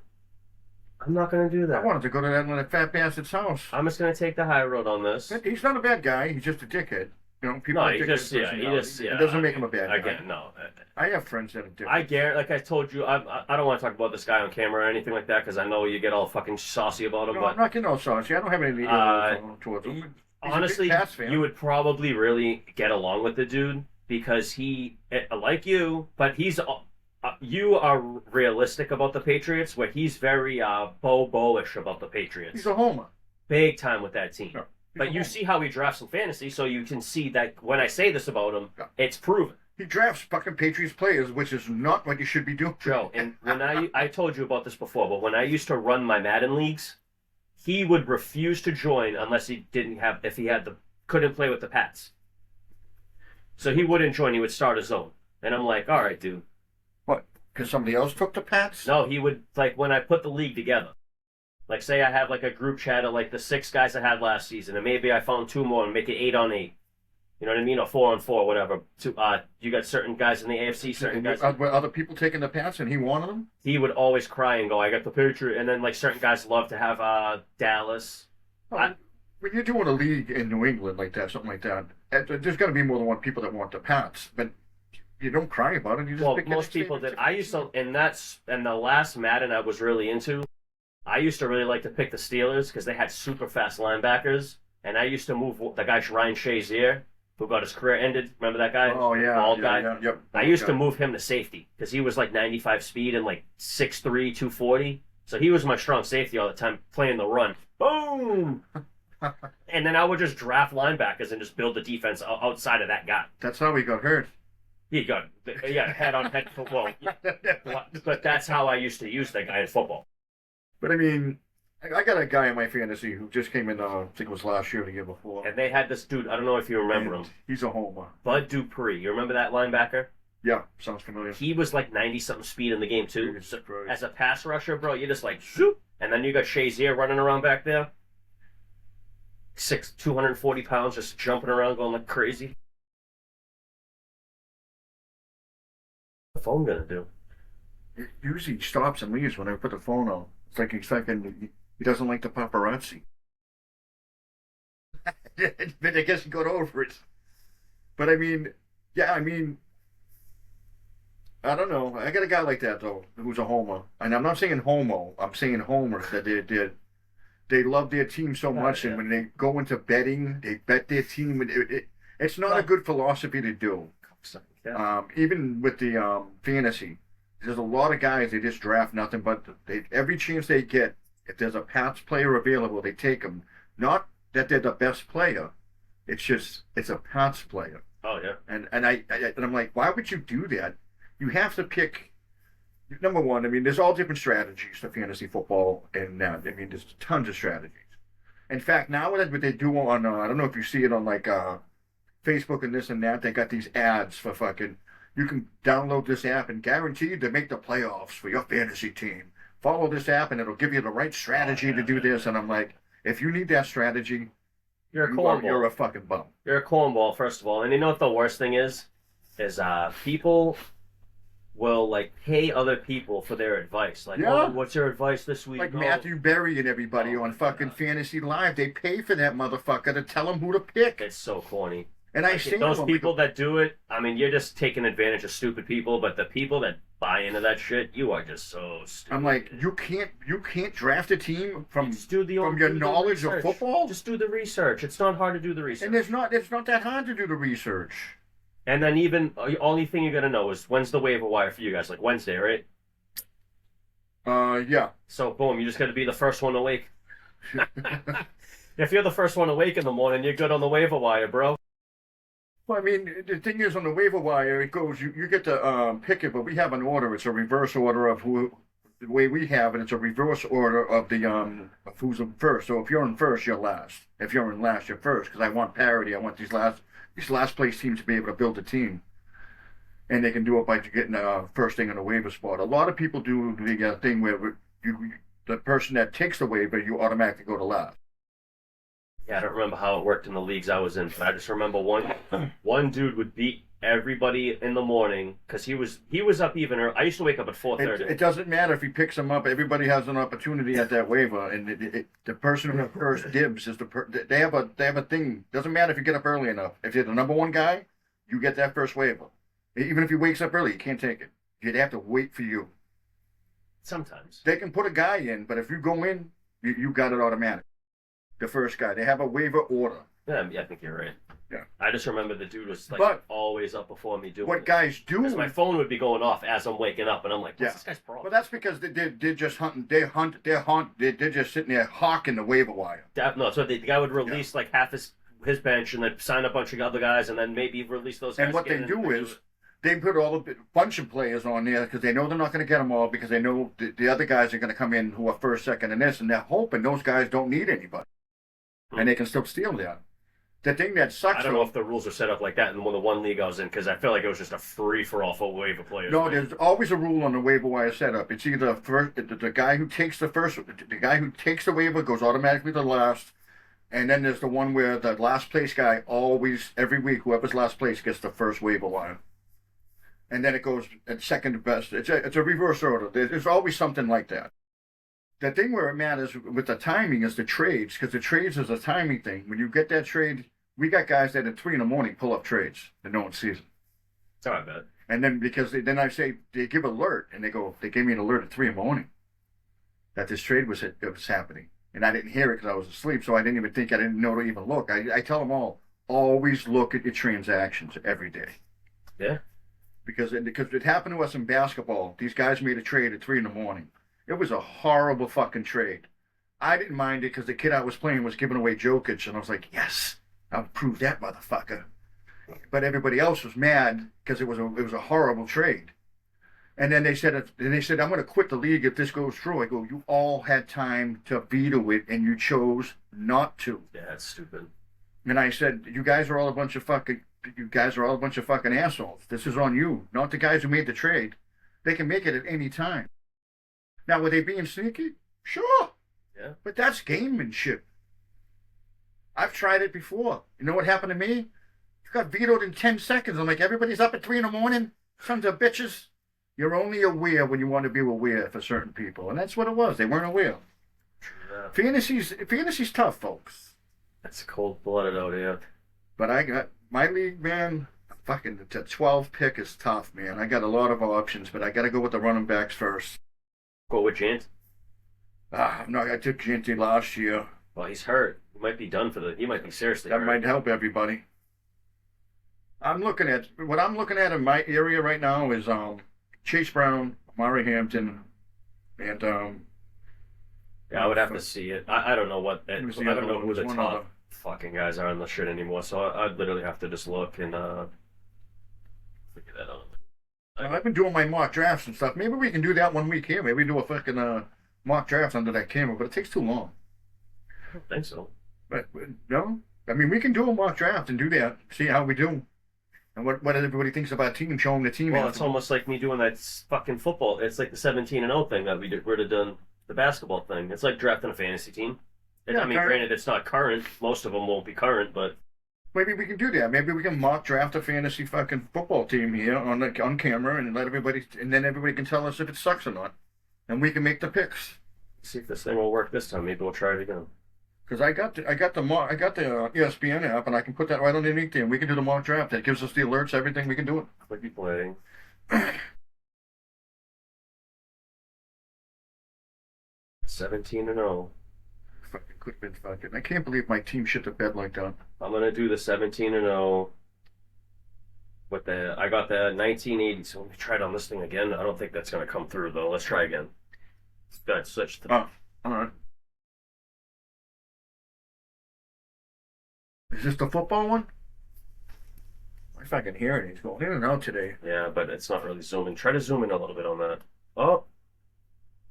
I'm not going to do I that. wanted to go to that fat bastard's house. I'm just going to take the high road on this. He's not a bad guy. He's just a dickhead. You know, people. No, are he dickheads just, It doesn't make him a bad guy. Again, no. I have friends that are different. I guarantee, like I told you, I don't want to talk about this guy on camera or anything like that, because I know you get all fucking saucy about him, No, but I'm not getting all saucy. I don't have any towards him. He's honestly, a big Pats fan. you would probably really get along with the dude, because he, like you, but you are realistic about the Patriots, where he's very bow-bowish about the Patriots. He's a homer. Big time with that team. Yeah, but you see how he drafts in fantasy, so you can see that when I say this about him, Yeah. it's proven. He drafts fucking Patriots players, which is not what you should be doing. Joe, and when I told you about this before, but when I used to run my Madden leagues, he would refuse to join unless he couldn't play with the Pats. So he wouldn't join, he would start his own. And I'm like, all right, dude. What? Because somebody else took the Pats? No, he would, like, when I put the league together. Like, say I have, like, a group chat of, like, the 6 guys I had last season, and maybe I found 2 more and make it 8-on-8. You know what I mean? Or 4-on-4, whatever. You got certain guys in the AFC, certain guys. Were other people taking the Pats and he wanted them? He would always cry and go, I got the Patriot. And then, like, certain guys love to have Dallas. When you're doing a league in New England like that, something like that, there's going to be more than one people that want the Pats. But you don't cry about it. You just pick most people that I used to, and the last Madden I was really into, I used to really like to pick the Steelers because they had super fast linebackers, and I used to move the guy Ryan Shazier, who got his career ended. Remember that guy? Oh yeah, Bald yeah, guy. yeah, yep. I used to move him to safety because he was like 95 speed and like 6'3", 240. So he was my strong safety all the time, playing the run. Boom! And then I would just draft linebackers and just build the defense outside of that guy. That's how he got hurt. He got head on head football. But that's how I used to use that guy in football. But I mean, I got a guy in my fantasy who just came in, I think it was last year or the year before. And they had this dude, I don't know if you remember And him. he's a homer. Bud Dupree. You remember that linebacker? Yeah, sounds familiar. He was like 90-something speed in the game, too. Jesus So, Christ. as a pass rusher, bro, you're just like, shoot. And then you got Shazier running around back there. 240 pounds, just jumping around, going like crazy. What's the phone gonna do? It usually stops and leaves when I put the phone on. It's like he's thinking he doesn't like the paparazzi. But I guess he got over it. But I mean, yeah, I mean, I don't know. I got a guy like that though, who's a homer, and I'm not saying homo. I'm saying homers that they love their team so much, yeah. and when they go into betting, they bet their team. It's not a good philosophy to do. Yeah. Even with the fantasy, there's a lot of guys they just draft nothing but every chance they get. If there's a Pats player available, they take them. Not that they're the best player. It's just it's a Pats player. Oh yeah. And I'm like, why would you do that? You have to pick. Number one, I mean, there's all different strategies to fantasy football, and I mean, there's tons of strategies. In fact, now what they do on, I don't know if you see it on like Facebook and this and that, they got these ads for fucking, you can download this app and guaranteed to make the playoffs for your fantasy team. Follow this app and it'll give you the right strategy to do this. And I'm like, if you need that strategy, You're a cornball. You're a fucking bum. You're a cornball, first of all. And you know what the worst thing is? People will like pay other people for their advice. Like, Yeah. oh, what's your advice this week? Like Oh. Matthew Berry and everybody Oh on my fucking God. Fantasy Live, they pay for that motherfucker to tell them who to pick. It's so corny. And I Like, say those to 'em, people that do it, I mean, you're just taking advantage of stupid people. But the people that buy into that shit, you are just so stupid. I'm like, you can't draft a team from Just do the from your do the knowledge of research. football. Just do the research. It's not hard to do the research. And it's not that hard to do the research. And then even the only thing you're gonna know is when's the waiver wire for you guys? Like Wednesday, right? Yeah. So boom, you just got to be the first one awake. If you're the first one awake in the morning, you're good on the waiver wire, bro. Well, I mean, the thing is, on the waiver wire, it goes, you get to pick it, but we have an order. It's a reverse order of who, the way we have it, it's a reverse order of the of who's in first. So if you're in first, you're last. If you're in last, you're first. Because I want parity. I want these last place teams to be able to build a team. And they can do it by getting first thing on the waiver spot. A lot of people do the thing where the person that takes the waiver, you automatically go to last. Yeah, I don't remember how it worked in the leagues I was in, but I just remember one dude would beat everybody in the morning because he was up even early. I used to wake up at 4:30. It doesn't matter if he picks them up. Everybody has an opportunity at that waiver, and the person who first dibs is they have a thing. Doesn't matter if you get up early enough. If you're the number one guy, you get that first waiver. Even if he wakes up early, you can't take it. You'd have to wait for you. Sometimes. They can put a guy in, but if you go in, you got it automatic. The first guy. They have a waiver order. Yeah, I think you're right. Yeah. I just remember the dude was like But always up before me doing what it. guys do? Because my phone would be going off as I'm waking up, and I'm like, what's this guy's problem? Well, that's because they're just hunting. They're just sitting there hawking the waiver wire. No, so the guy would release like half his bench and then sign a bunch of other guys and then maybe release those guys. And what they again do is they put a bunch of players on there because they know they're not going to get them all because they know the other guys are going to come in who are first, second, and this, and they're hoping those guys don't need anybody. And they can still steal that. The thing that sucks. I don't know if the rules are set up like that in the one league I was in because I feel like it was just a free-for-all for waiver players. No, there's always a rule on the waiver wire setup. It's either the guy who takes the guy who takes the waiver goes automatically to last, and then there's the one where the last place guy always every week whoever's last place gets the first waiver wire, and then it goes at second best. It's a reverse order. There's always something like that. The thing where it matters with the timing is the trades, because the trades is a timing thing. When you get that trade, we got guys that at 3 a.m. pull up trades that no one sees. Oh, I bet. And then because then I say they give alert and they go, they gave me an alert at 3 a.m. that this trade was happening, and I didn't hear it because I was asleep, so I didn't even think I didn't know to even look. I tell them all, always look at your transactions every day. Yeah. Because it happened to us in basketball. These guys made a trade at 3 a.m. It was a horrible fucking trade. I didn't mind it because the kid I was playing was giving away Jokic, and I was like, yes, I'll prove that motherfucker. But everybody else was mad because it was a horrible trade. And then they said, I'm going to quit the league if this goes through. I go, you all had time to veto it, and you chose not to. Yeah, that's stupid. And I said, you guys are all a bunch of fucking assholes. This is on you, not the guys who made the trade. They can make it at any time. Now, were they being sneaky? Sure. Yeah. But that's gamemanship. I've tried it before. You know what happened to me? You got vetoed in 10 seconds. I'm like, everybody's up at 3 a.m. Sons of bitches. You're only aware when you want to be aware for certain people. And that's what it was. They weren't aware. Yeah. Fantasy's tough, folks. That's cold-blooded out here. But I got my league, man. Fucking the 12 pick is tough, man. I got a lot of options, but I got to go with the running backs first. Go with Jant? No, I took Ginty last year. Well, he's hurt. He might be done he might be seriously hurt. That might help everybody. What I'm looking at in my area right now is Chase Brown, Murray Hampton, and Yeah, I would have to see it. I don't know what. I Who's the don't other know one? who the Who's one top other? fucking guys are on the shit anymore. So I'd literally have to just look and figure that out. I've been doing my mock drafts and stuff. Maybe we can do that one week here. Maybe do a fucking mock draft under that camera, but it takes too long. I don't think so. But no, I mean we can do a mock draft and do that. See how we do, and what everybody thinks of our team. Show them the team. Well, it's almost like me doing that fucking football. It's like the 17-0 thing that would have done. The basketball thing. It's like drafting a fantasy team. Yeah, I mean, granted, it's not current. Most of them won't be current, but maybe we can do that. Maybe we can mock draft a fantasy fucking football team here on camera and let everybody, and then everybody can tell us if it sucks or not, and we can make the picks. see if this thing will work this time. Maybe we'll try it again. Because I got the ESPN app, and I can put that right underneath there. And we can do the mock draft. That gives us the alerts, everything. We can do it. Might be playing. 17-0. Fucking could have been fucking. I can't believe my team shit the bed like that. I'm gonna do the 17-0. With I got the 1980. So let me try it on this thing again. I don't think that's gonna come through though. Let's try again. Let's switch to. Oh, all right. Is this the football one? If I can hear it, he's going in and out today. Yeah, but it's not really zooming. Try to zoom in a little bit on that. Oh,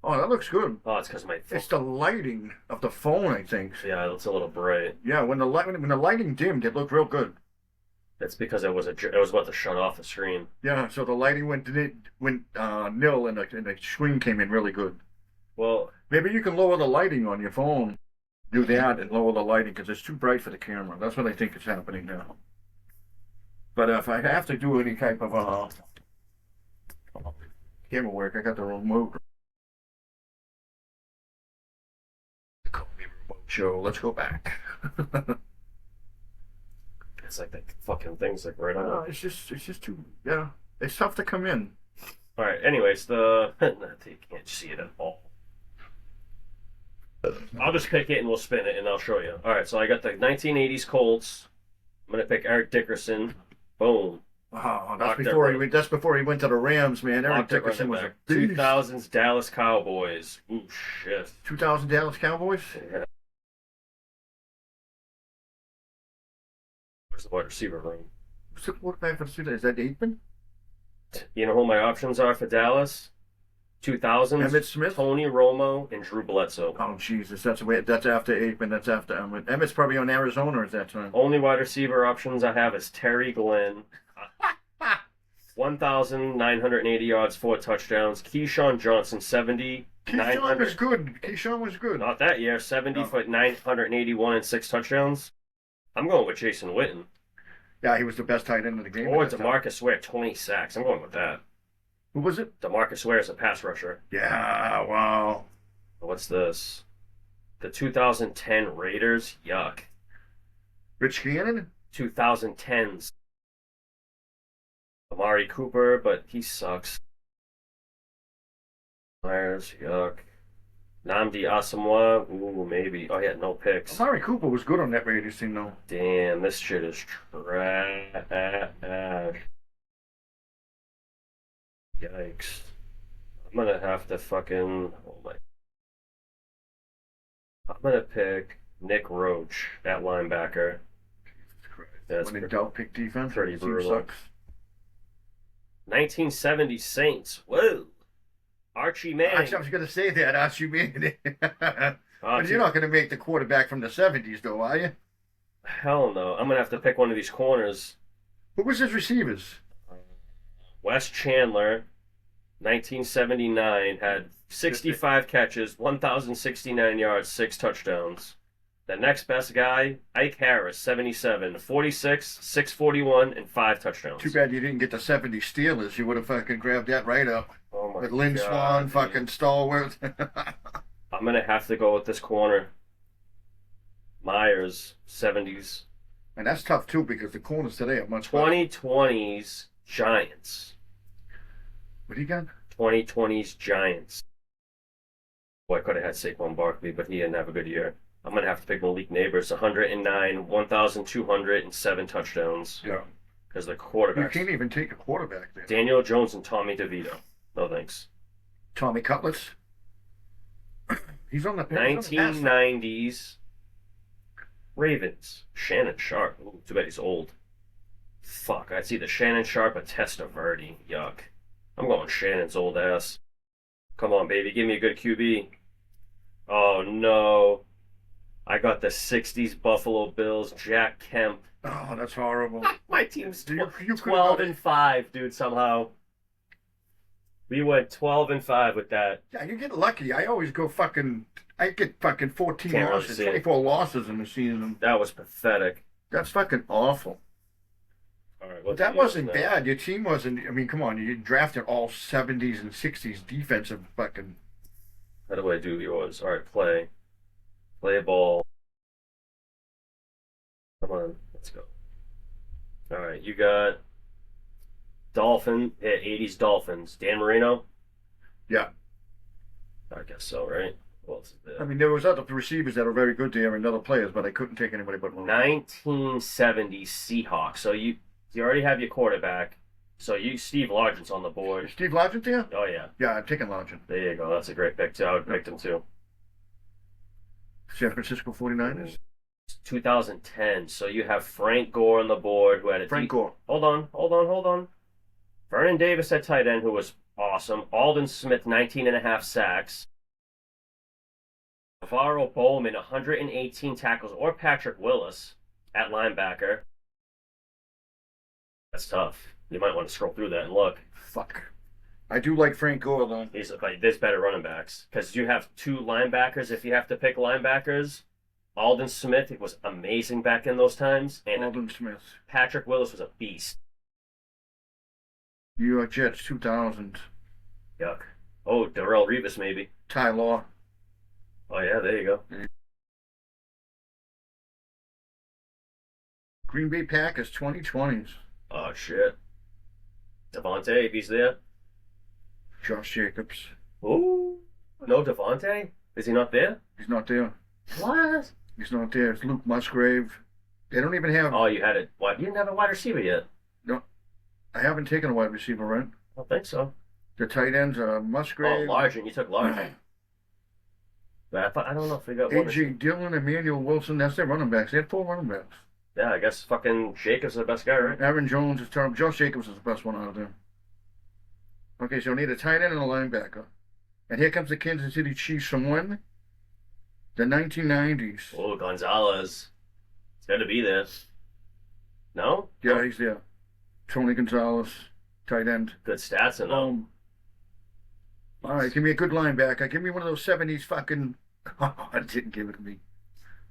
that looks good. oh, it's because my. It's the lighting of the phone, I think. Yeah, it's a little bright. Yeah, when the lighting dimmed, it looked real good. That's because it was about to shut off the screen. Yeah, so the lighting went nil, and the screen came in really good. Well, maybe you can lower the lighting on your phone. Do that and lower the lighting because it's too bright for the camera. That's what I think is happening now. But if I have to do any type of camera work, I got the remote. Call me remote show. Let's go back. it's like the fucking thing's like right on. It's just too. Yeah, it's tough to come in. All right. Anyways, you can't see it at all. I'll just pick it and we'll spin it and I'll show you. All right. So I got the 1980s Colts. I'm gonna pick Eric Dickerson. Boom. Oh, that's before he went to the Rams, man. Eric Dickerson was a beast. 2000s Dallas Cowboys. Ooh, shit. 2000 Dallas Cowboys? Yeah. Where's the wide receiver room? Who's the quarterback for the Steelers? Is that Aikman? You know who my options are for Dallas? 2000s. Emmitt Smith? Tony Romo and Drew Bledsoe. Oh, Jesus. That's after Aikman. That's after Emmett. Emmitt's probably on Arizona at that time. Only wide receiver options I have is Terry Glenn. 1,980 yards, 4 touchdowns. Keyshawn Johnson, 70. Keyshawn was good. Keyshawn was good. Not that year. 70 for 981 and 6 touchdowns. I'm going with Jason Witten. Yeah, he was the best tight end of the game. Or DeMarcus Ware, 20 sacks. I'm going with that. Who was it? DeMarcus Ware is a pass rusher. Yeah, wow. What's this? The 2010 Raiders? Yuck. Rich Gannon? 2010s. Amari Cooper, but he sucks. Myers, yuck. Namdi Asamoah. Ooh, maybe. Oh, yeah, no picks. Amari Cooper was good on that Raiders team, though. Damn, this shit is trash. Yikes. I'm gonna have to fucking. Oh my. I'm gonna pick Nick Roach at linebacker. That's When in doubt pick defense, pretty the team brutal. sucks. 1970 Saints. Whoa. Archie Manning. Actually, I was going to say that, Archie Manning. But Archie- you're not going to make the quarterback from the 70s, though, are you? Hell no. I'm gonna have to pick one of these corners. Who was his receivers? Wes Chandler, 1979, had 65 catches, 1,069 yards, 6 touchdowns. The next best guy, Ike Harris, 77, 46, 641, and 5 touchdowns. Too bad you didn't get the 70 Steelers. You would have fucking grabbed that right up. Oh my With Lynn God, Swan, dude. fucking stalwart. I'm gonna have to go with this corner. Myers, 70s. And that's tough, too, because the corners today are much better. 2020s Giants. What do you got? 2020s Giants. Boy, I could have had Saquon Barkley, but he didn't have a good year. I'm going to have to pick Malik Neighbors, 109, 1,207 touchdowns. Yeah. Because the You quarterbacks. can't even take a quarterback there. Daniel Jones and Tommy DeVito. No thanks. Tommy Cutlets. He's on the 1990s Ravens. Shannon Sharp. Ooh, too bad he's old. Fuck, I'd see the Shannon Sharp or Testaverde. Yuck. I'm going Shannon's old ass. Come on, baby. Give me a good QB. Oh, no. I got the 60s Buffalo Bills, Jack Kemp. Oh, that's horrible. My team's You could've 12 got- and 5, dude, somehow. We went 12 and 5 with that. Yeah, you get lucky. I always go fucking. I get fucking 14 Can't really losses, see it. 24 losses in the season. That was pathetic. That's fucking awful. All right, But what's that yours wasn't now? bad. Your team wasn't. I mean, come on. You drafted all 70s and 60s defensive fucking. How do I do yours? All right, play. Play ball. Come on, let's go. All right, you got Dolphin, 80s Dolphins. Dan Marino? Yeah. I guess so, right? What else is I there? mean, there was other receivers that are very good there and other players, but I couldn't take anybody but one. 1970 Seahawks. So you already have your quarterback. So Steve Largent's on the Is board. Steve Largent there? Oh yeah, Yeah, I'm taking Largent. there you go. That's a great pick too. I would have picked him too. San Francisco 49ers. 2010. So you have Frank Gore on the board, who had a Frank Gore. Hold on. Vernon Davis at tight end, who was awesome. Alden Smith, 19 and a half sacks. Navarro Bowman, 118 tackles, or Patrick Willis at linebacker. That's tough. You might want to scroll through that and look. Fuck. I do like Frank Gore, though. There's better running backs. Because you have 2 linebackers. If you have to pick linebackers, Alden Smith was amazing back in those times. And Alden Smith. Patrick Willis was a beast. New York Jets 2000. Yuck. Oh, Darrell Revis, maybe. Ty Law. Oh, yeah, there you go. Green Bay Packers 2020s. Oh, shit. Devontae, if he's there. Josh Jacobs. Ooh. No Devontae? Is he not there? He's not there. What? He's not there. It's Luke Musgrave. They don't even have. Oh, you had it. What? You didn't have a wide receiver yet. No, I haven't taken a wide receiver, right? I don't think so. The tight ends are Oh, Musgrave. Largent. You took Largent. But I don't know if we got one. A.J. Dillon, Emmanuel Wilson. That's their running backs. They had 4 running backs. Yeah, I guess fucking Jacobs is the best guy, right? Aaron Jones is terrible. Josh Jacobs is the best one out of there. Okay, so I need a tight end and a linebacker. And here comes the Kansas City Chiefs from when? The 1990s. Oh, Gonzalez. It's got to be there. No? Yeah, he's there. Tony Gonzalez, tight end. Good stats in them. All right, give me a good linebacker. Give me one of those 70s fucking. Oh, I didn't give it to me.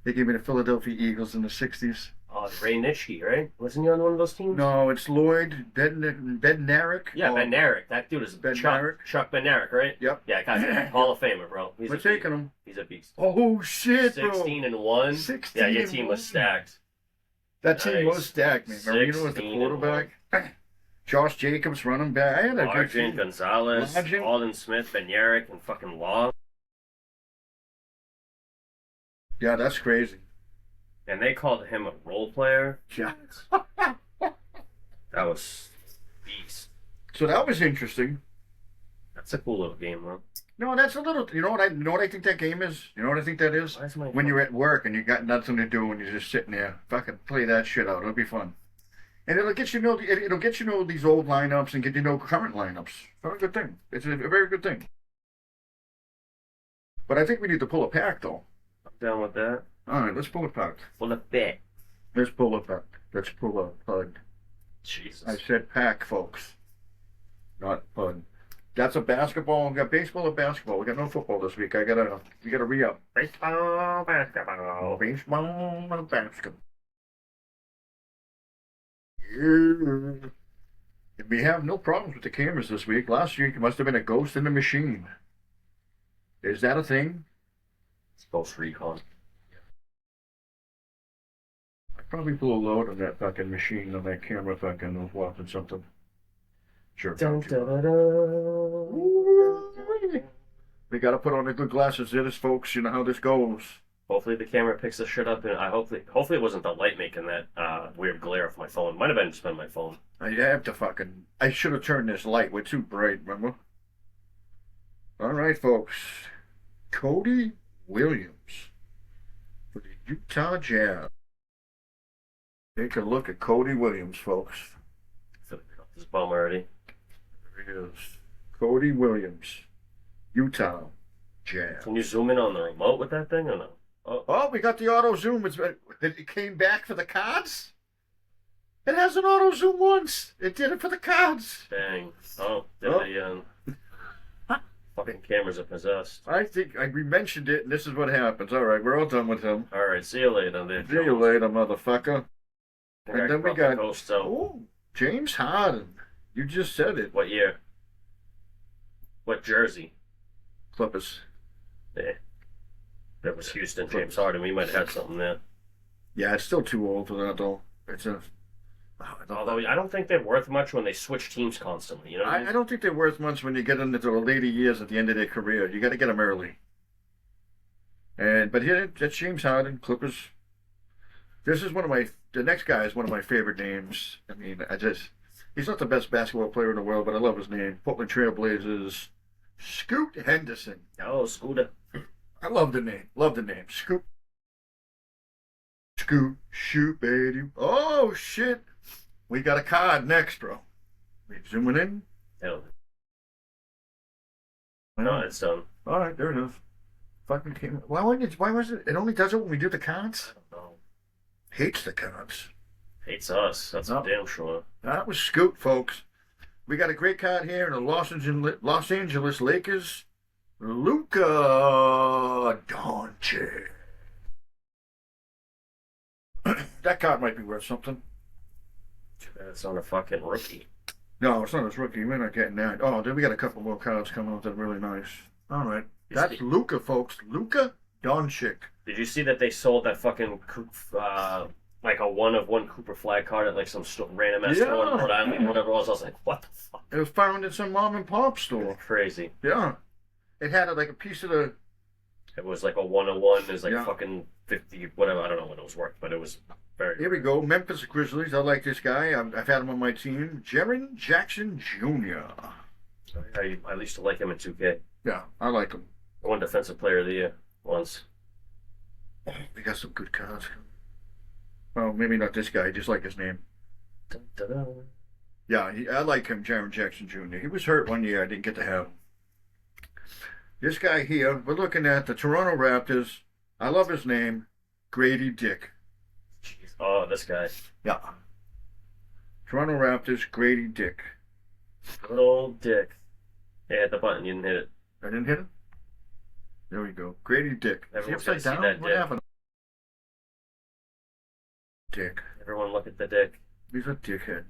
They gave me the Philadelphia Eagles in the 60s. Oh, Ray Nitschke, right? Wasn't he on one of those teams? No, it's Lloyd Bednarik. Yeah, Ben Narek. That dude is Bednarik. Chuck Ben Narek, right? Yep. Yeah, guy's Hall of Famer, bro. He's We're a taking beast. him. He's a beast. Oh, shit, bro. 16 and 1. 16 Yeah, your and team 1. was stacked. That team Nice. was stacked, man. Marino was the 16 and quarterback. Josh Jacobs running back. I had a good Largent, team. Gonzalez, Largent. Alden Smith, Ben Yarrick, and fucking Law. Yeah, that's crazy. And they called him a role player. Yeah. That was beast. So that was interesting. That's a cool little game, though. No, that's a little. You know what I think that game is. You know what I think that is. Why is my When you're at work and you got nothing to do and you're just sitting there, fucking play that shit out. It'll be fun. And it'll get you know. It'll get you know these old lineups and get you know current lineups. Very good thing. It's a very good thing. But I think we need to pull a pack though. I'm down with that. All right, let's pull a pack. Full of bet. Let's pull a pack. Let's pull a pud. Jesus. I said pack, folks, not pud. That's a basketball. We got baseball or basketball. We got no football this week. We gotta re-up. Baseball, basketball. Baseball and basketball. Yeah. And we have no problems with the cameras this week. Last week it must have been a ghost in the machine. Is that a thing? It's Ghost Recon. I probably blew a load on that fucking machine on that camera fucking was watching something. Sure. Dun, dun, dun, dun. We gotta put on the good glasses there, this folks. You know how this goes. Hopefully the camera picks this shit up, and hopefully it wasn't the light making that weird glare off my phone. Might have been just been my phone. I should have turned this light. We're too bright, remember? All right, folks. Cody Williams for the Utah Jazz. Take a look at Cody Williams, folks. I feel like I got this bum already. There he is. Cody Williams, Utah Jazz. Can you zoom in on the remote with that thing or no? Oh, we got the auto zoom. It came back for the cards. It has an auto zoom once. It did it for the cards. Dang. Oh, there they fucking cameras are possessed. I think we mentioned it, and this is what happens. All right, we're all done with him. All right, see you later. There, See you later, motherfucker. And then we got Coast, James Harden. You just said it. What year? What jersey? Clippers. Yeah. That was Houston. James Harden. We might have had something there. Yeah, it's still too old for that though. Although I don't think they're worth much when they switch teams constantly. You know. I don't think they're worth much when you get into the later years at the end of their career. You got to get them early. But here, that's James Harden, Clippers. This is the next guy is one of my favorite names. I mean, he's not the best basketball player in the world, but I love his name. Portland Trail Blazers, Scoot Henderson. Oh, Scooter. I love the name. Love the name. Scoot. Scoot, shoot, baby. Oh, shit. We got a card next, bro. We zooming in? Hell. No, it's done. All right, there it is. Fucking came. Why was it? It only does it when we do the cards? I don't know. Hates the cards. Hates us. That's No. damn sure. That was Scoot, folks. We got a great card here in the Los Angeles Lakers. Luka Doncic. That card might be worth something. It's on a fucking rookie. No, it's not his rookie. We're not getting that. Oh, then we got a couple more cards coming up that are really nice. All right. That's Luka, folks. Luka Doncic. Did you see that they sold that fucking like a one-of-one Cooper Flag card at like some random ass store in Rhode Island, whatever it was? I was like, what the fuck? It was found in some mom and pop store. Crazy. Yeah. It had like a piece of the. It was like a 101. It was like Yeah. fucking 50, whatever. I don't know what it was worth, but it was very. Here we go. Memphis Grizzlies. I like this guy. I've had him on my team. Jaren Jackson Jr. I used to like him in 2K. Yeah, I like him. I won Defensive Player of the Year once. We got some good cards. Well, maybe not this guy. I just like his name. Dun, dun, dun. Yeah, I like him, Jaren Jackson Jr. He was hurt one year. I didn't get to have him. This guy here, we're looking at the Toronto Raptors. I love his name, Grady Dick. Jeez. Oh, this guy. Yeah. Toronto Raptors, Grady Dick. Good old Dick. Yeah, hit the button. You didn't hit it. I didn't hit him? There we go. Grady Dick. Is he Everyone's upside gotta see down? that What dick. happened? Dick. Everyone look at the dick. He's a dickhead.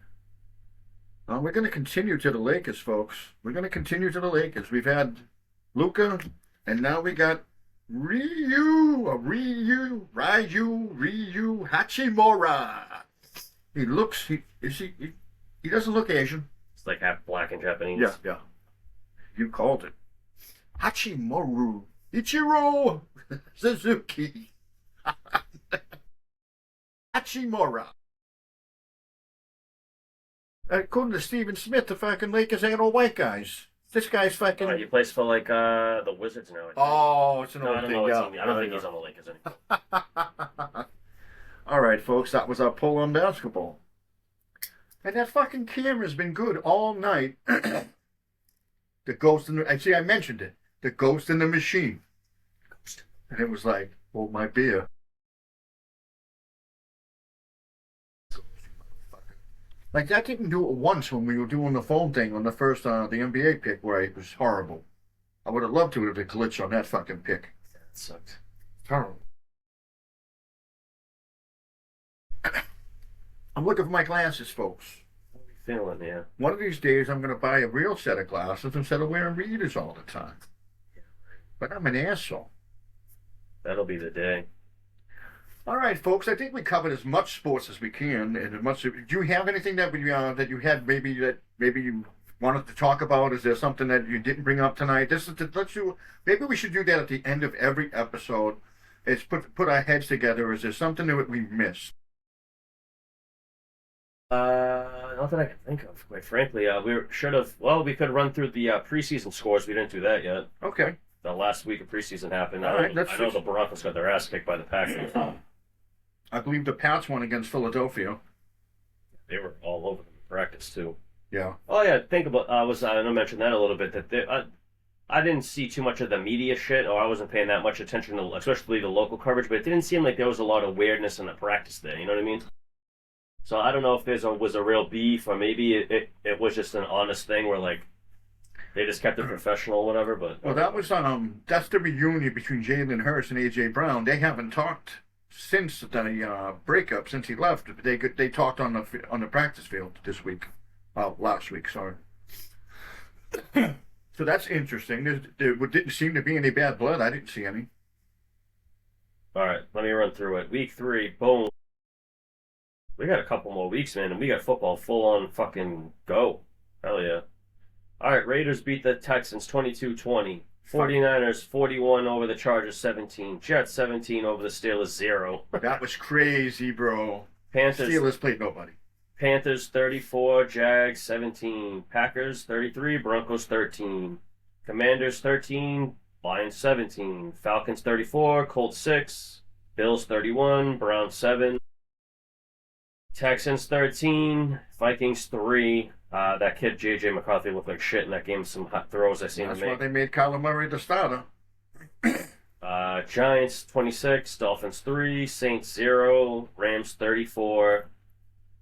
We're going to continue to the Lakers, folks. We're going to continue to the Lakers. We've had Luka, and now we got Ryu Hachimura. He doesn't look Asian. It's like half black and Japanese. Yeah. You called it. Hachimaru. Ichiro Suzuki. Hachimura. According to Stephen Smith, the fucking Lakers ain't all white guys. This guy's fucking. He plays for like the Wizards now. I think. Oh, it's an No, old I don't thing. know what Yeah. team. I don't think he's on the Lakers anymore. All right, folks, that was our poll on basketball. And that fucking camera's been good all night. The ghost in the... I mentioned it. The ghost in the machine. And it was like, hold my beer. Like, that didn't do it once when we were doing the phone thing on the first, the NBA pick, where it was horrible. I would have loved to have a glitch on that fucking pick. Yeah, it sucked. Terrible. I'm looking for my glasses, folks. How are you feeling, yeah? One of these days, I'm going to buy a real set of glasses instead of wearing readers all the time. But I'm an asshole. That'll be the day. All right, folks. I think we covered as much sports as we can, and as much. Do you have anything that you had maybe you wanted to talk about? Is there something that you didn't bring up tonight? Let's do. Maybe we should do that at the end of every episode. It's put our heads together. Is there something that we missed? Not that I can think of, quite frankly. We could run through the preseason scores. We didn't do that yet. Okay. The last week of preseason happened. All right, I know the Broncos got their ass kicked by the Packers. I believe the Pats won against Philadelphia. They were all over them in practice, too. Yeah. Oh, yeah, think about, I going to mention that a little bit, that I didn't see too much of the media shit, or I wasn't paying that much attention to, especially the local coverage, but it didn't seem like there was a lot of weirdness in the practice there, you know what I mean? So I don't know if was a real beef, or maybe it was just an honest thing where, like, they just kept it professional or whatever, but... Well, that's the reunion between Jalen Hurts and A.J. Brown. They haven't talked since the breakup, since he left. They talked on the practice field this week. Last week, sorry. So that's interesting. There didn't seem to be any bad blood. I didn't see any. All right, let me run through it. Week 3, boom. We got a couple more weeks, man, and we got football full on fucking go. Hell yeah. All right, Raiders beat the Texans 22-20. 49ers 41 over the Chargers 17. Jets 17 over the Steelers 0. That was crazy, bro. Panthers Steelers played nobody. Panthers 34, Jags 17. Packers 33, Broncos 13. Commanders 13, Lions 17. Falcons 34, Colts 6. Bills 31, Browns 7. Texans 13, Vikings 3. That kid J.J. McCarthy looked like shit in that game. Some hot throws I seen him That's make. why they made Kyler Murray the starter. Giants 26, Dolphins 3, Saints 0, Rams 34,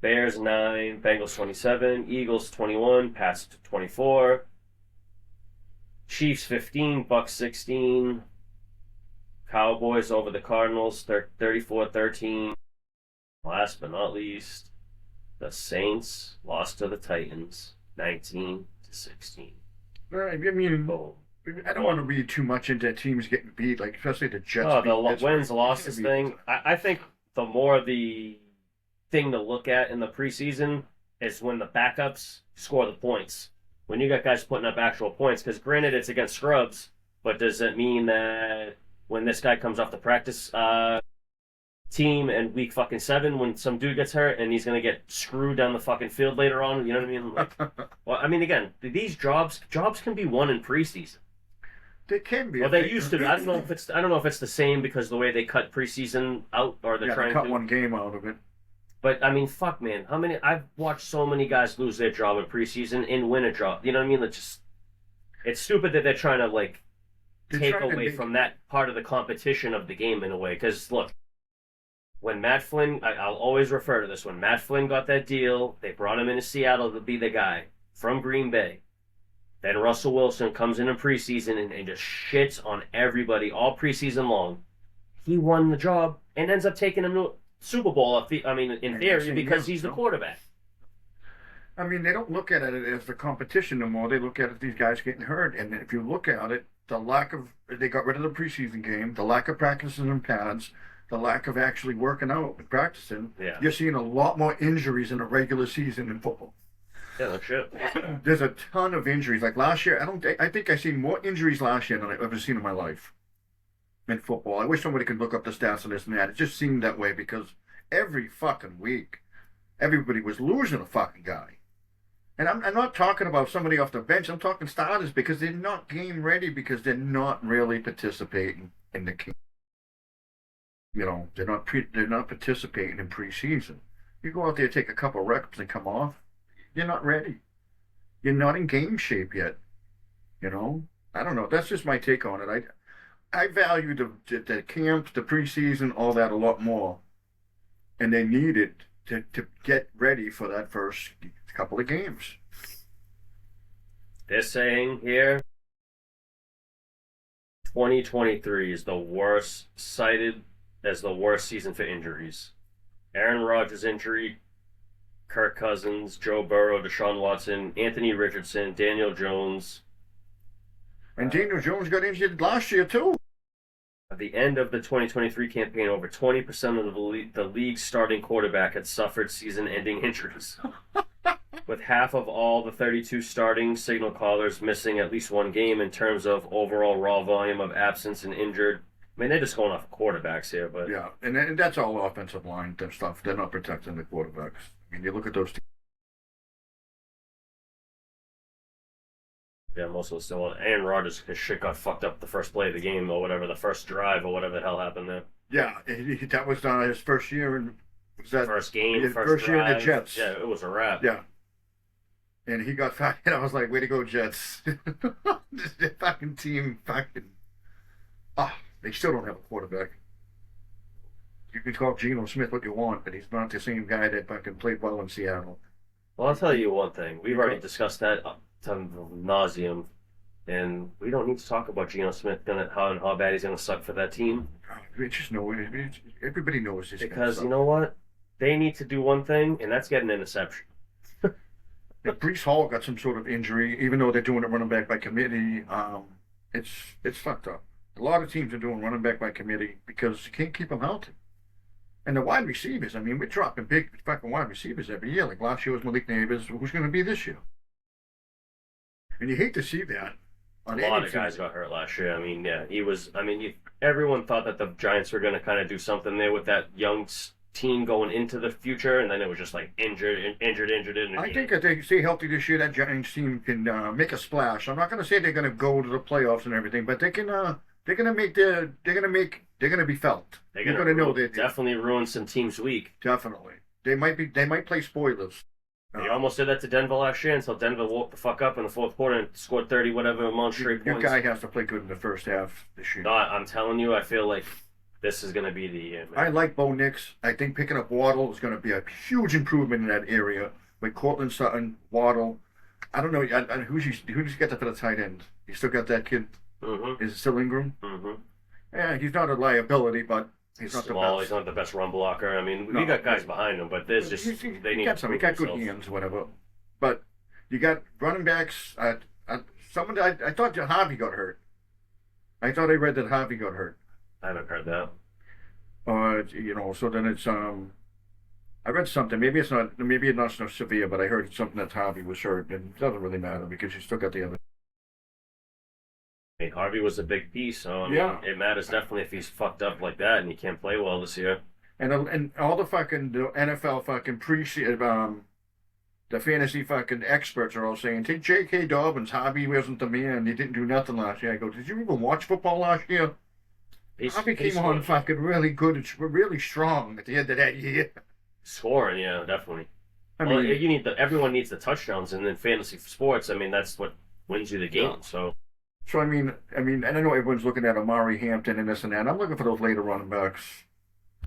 Bears 9, Bengals 27, Eagles 21, Pats 24, Chiefs 15, Bucks 16, Cowboys over the Cardinals 34-13. Last but not least, the Saints lost to the Titans 19-16. Right, I mean, Boom. I don't want to read too much into teams getting beat, like especially the Jets. Oh, beat the Pittsburgh. wins losses thing. I think the more the thing to look at in the preseason is when the backups score the points. When you got guys putting up actual points, because granted it's against scrubs, but does it mean that when this guy comes off the practice team in week fucking 7, when some dude gets hurt and he's gonna get screwed down the fucking field later on, you know what I mean? Like, well, I mean, again, these jobs can be won in preseason. They can be. Well, they used to. I don't know if it's the same because the way they cut preseason out, or they're trying to cut to one game out of it. But I mean, fuck, man, I've watched so many guys lose their job in preseason and win a job. You know what I mean? It's stupid that they're trying to take away from that part of the competition of the game in a way. Because look, when Matt Flynn, I'll always refer to this. When Matt Flynn got that deal, they brought him into Seattle to be the guy from Green Bay. Then Russell Wilson comes in preseason and just shits on everybody all preseason long. He won the job and ends up taking him to Super Bowl, in theory, because he's the quarterback. I mean, they don't look at it as the competition no more. They look at it these guys getting hurt. And if you look at it, they got rid of the preseason game, the lack of practices and pads, the lack of actually working out and practicing. Yeah. You're seeing a lot more injuries in a regular season in football. Yeah, no shit. There's a ton of injuries. Like last year, I think I seen more injuries last year than I've ever seen in my life. in football. I wish somebody could look up the stats on this and that. It just seemed that way because every fucking week, everybody was losing a fucking guy. And I'm not talking about somebody off the bench. I'm talking starters because they're not game ready because they're not really participating in the game. You know, they're not participating in preseason. You go out there, take a couple reps, and come off. You're not ready. You're not in game shape yet. You know, I don't know. That's just my take on it. I value the camps, the preseason, all that a lot more, and they need it to get ready for that first couple of games. They're saying here 2023 is the worst, cited as the worst season for injuries. Aaron Rodgers injury, Kirk Cousins, Joe Burrow, Deshaun Watson, Anthony Richardson, Daniel Jones. And Daniel Jones got injured last year too. At the end of the 2023 campaign, over 20% of the league's starting quarterback had suffered season-ending injuries. With half of all the 32 starting signal callers missing at least one game in terms of overall raw volume of absence and injured. I mean, they're just going off quarterbacks here, but yeah, and that's all offensive line stuff. They're not protecting the quarterbacks. I mean, you look at those teams. yeah, most of the still. Aaron Rodgers, his shit got fucked up the first play of the game or whatever, the first drive or whatever the hell happened there. Yeah, that was his first year, and was that First game, first year in the Jets. Yeah, it was a wrap. Yeah. And he got fucking, I was like, way to go, Jets. The fucking team fucking, they still don't have a quarterback. You can call Geno Smith what you want, but he's not the same guy that fucking played well in Seattle. Well, I'll tell you one thing. We've already discussed that to nauseum, and we don't need to talk about Geno Smith how bad he's going to suck for that team. We just know, everybody knows this. Because you know what? They need to do one thing, and that's get an interception. Breece Hall got some sort of injury, even though they're doing it running back by committee. It's fucked up. A lot of teams are doing running back by committee because you can't keep them healthy. And the wide receivers, I mean, we're dropping big fucking wide receivers every year. Like last year was Malik Neighbors. Who's going to be this year? And you hate to see that. A lot of guys got hurt last year. I mean, yeah, everyone thought that the Giants were going to kind of do something there with that young team going into the future, and then it was just like injured. I think if they stay healthy this year, that Giants team can make a splash. I'm not going to say they're going to go to the playoffs and everything, but they can. They're going to be felt. They're going to know they definitely ruin some teams' week. Definitely, they might play spoilers. They almost did that to Denver last year until Denver woke the fuck up in the fourth quarter and scored 30 whatever amount straight points. Your guy has to play good in the first half this year. No, I'm telling you, I feel like this is going to be the year, man. I like Bo Nix. I think picking up Waddle is going to be a huge improvement in that area. With Cortland Sutton, Waddle. I don't know. Who's got that for the tight end? You still got that kid? Mm-hmm. Is it still Ingram? Mm-hmm. Yeah, he's not a liability, but he's not small. the best. He's not the best run blocker. I mean, we got guys behind him, but there's just they need to. He got good hands, whatever. But you got running backs. I thought Harvey got hurt. I thought I read that Harvey got hurt. I haven't heard that. So then it's I read something. Maybe it's not so severe, but I heard something that Harvey was hurt, and it doesn't really matter because you still got the other. I mean, Harvey was a big piece, so it matters definitely if he's fucked up like that and he can't play well this year. And all the NFL fucking the fantasy fucking experts are all saying, take J.K. Dobbins, Harvey wasn't the man, he didn't do nothing last year. I go, did you even watch football last year? Harvey came on fucking really good and really strong at the end of that year. Scoring, yeah, definitely. Everyone needs the touchdowns, and in fantasy sports, I mean, that's what wins you the game. Yeah. So I mean, and I know everyone's looking at Amari Hampton and this and that. I'm looking for those later running backs.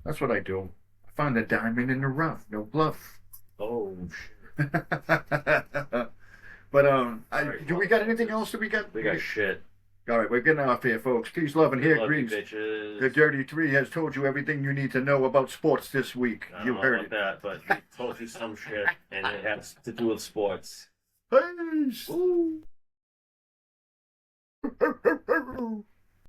That's what I do. I find the diamond in the rough, no bluff. Oh shit. But do we got anything else that we got? We got shit. All right, we're getting off here, folks. Peace, love, and hair grease. Bitches. The Dirty Three has told you everything you need to know about sports this week. You heard it. That, but he told you some shit, and it has to do with sports. Peace.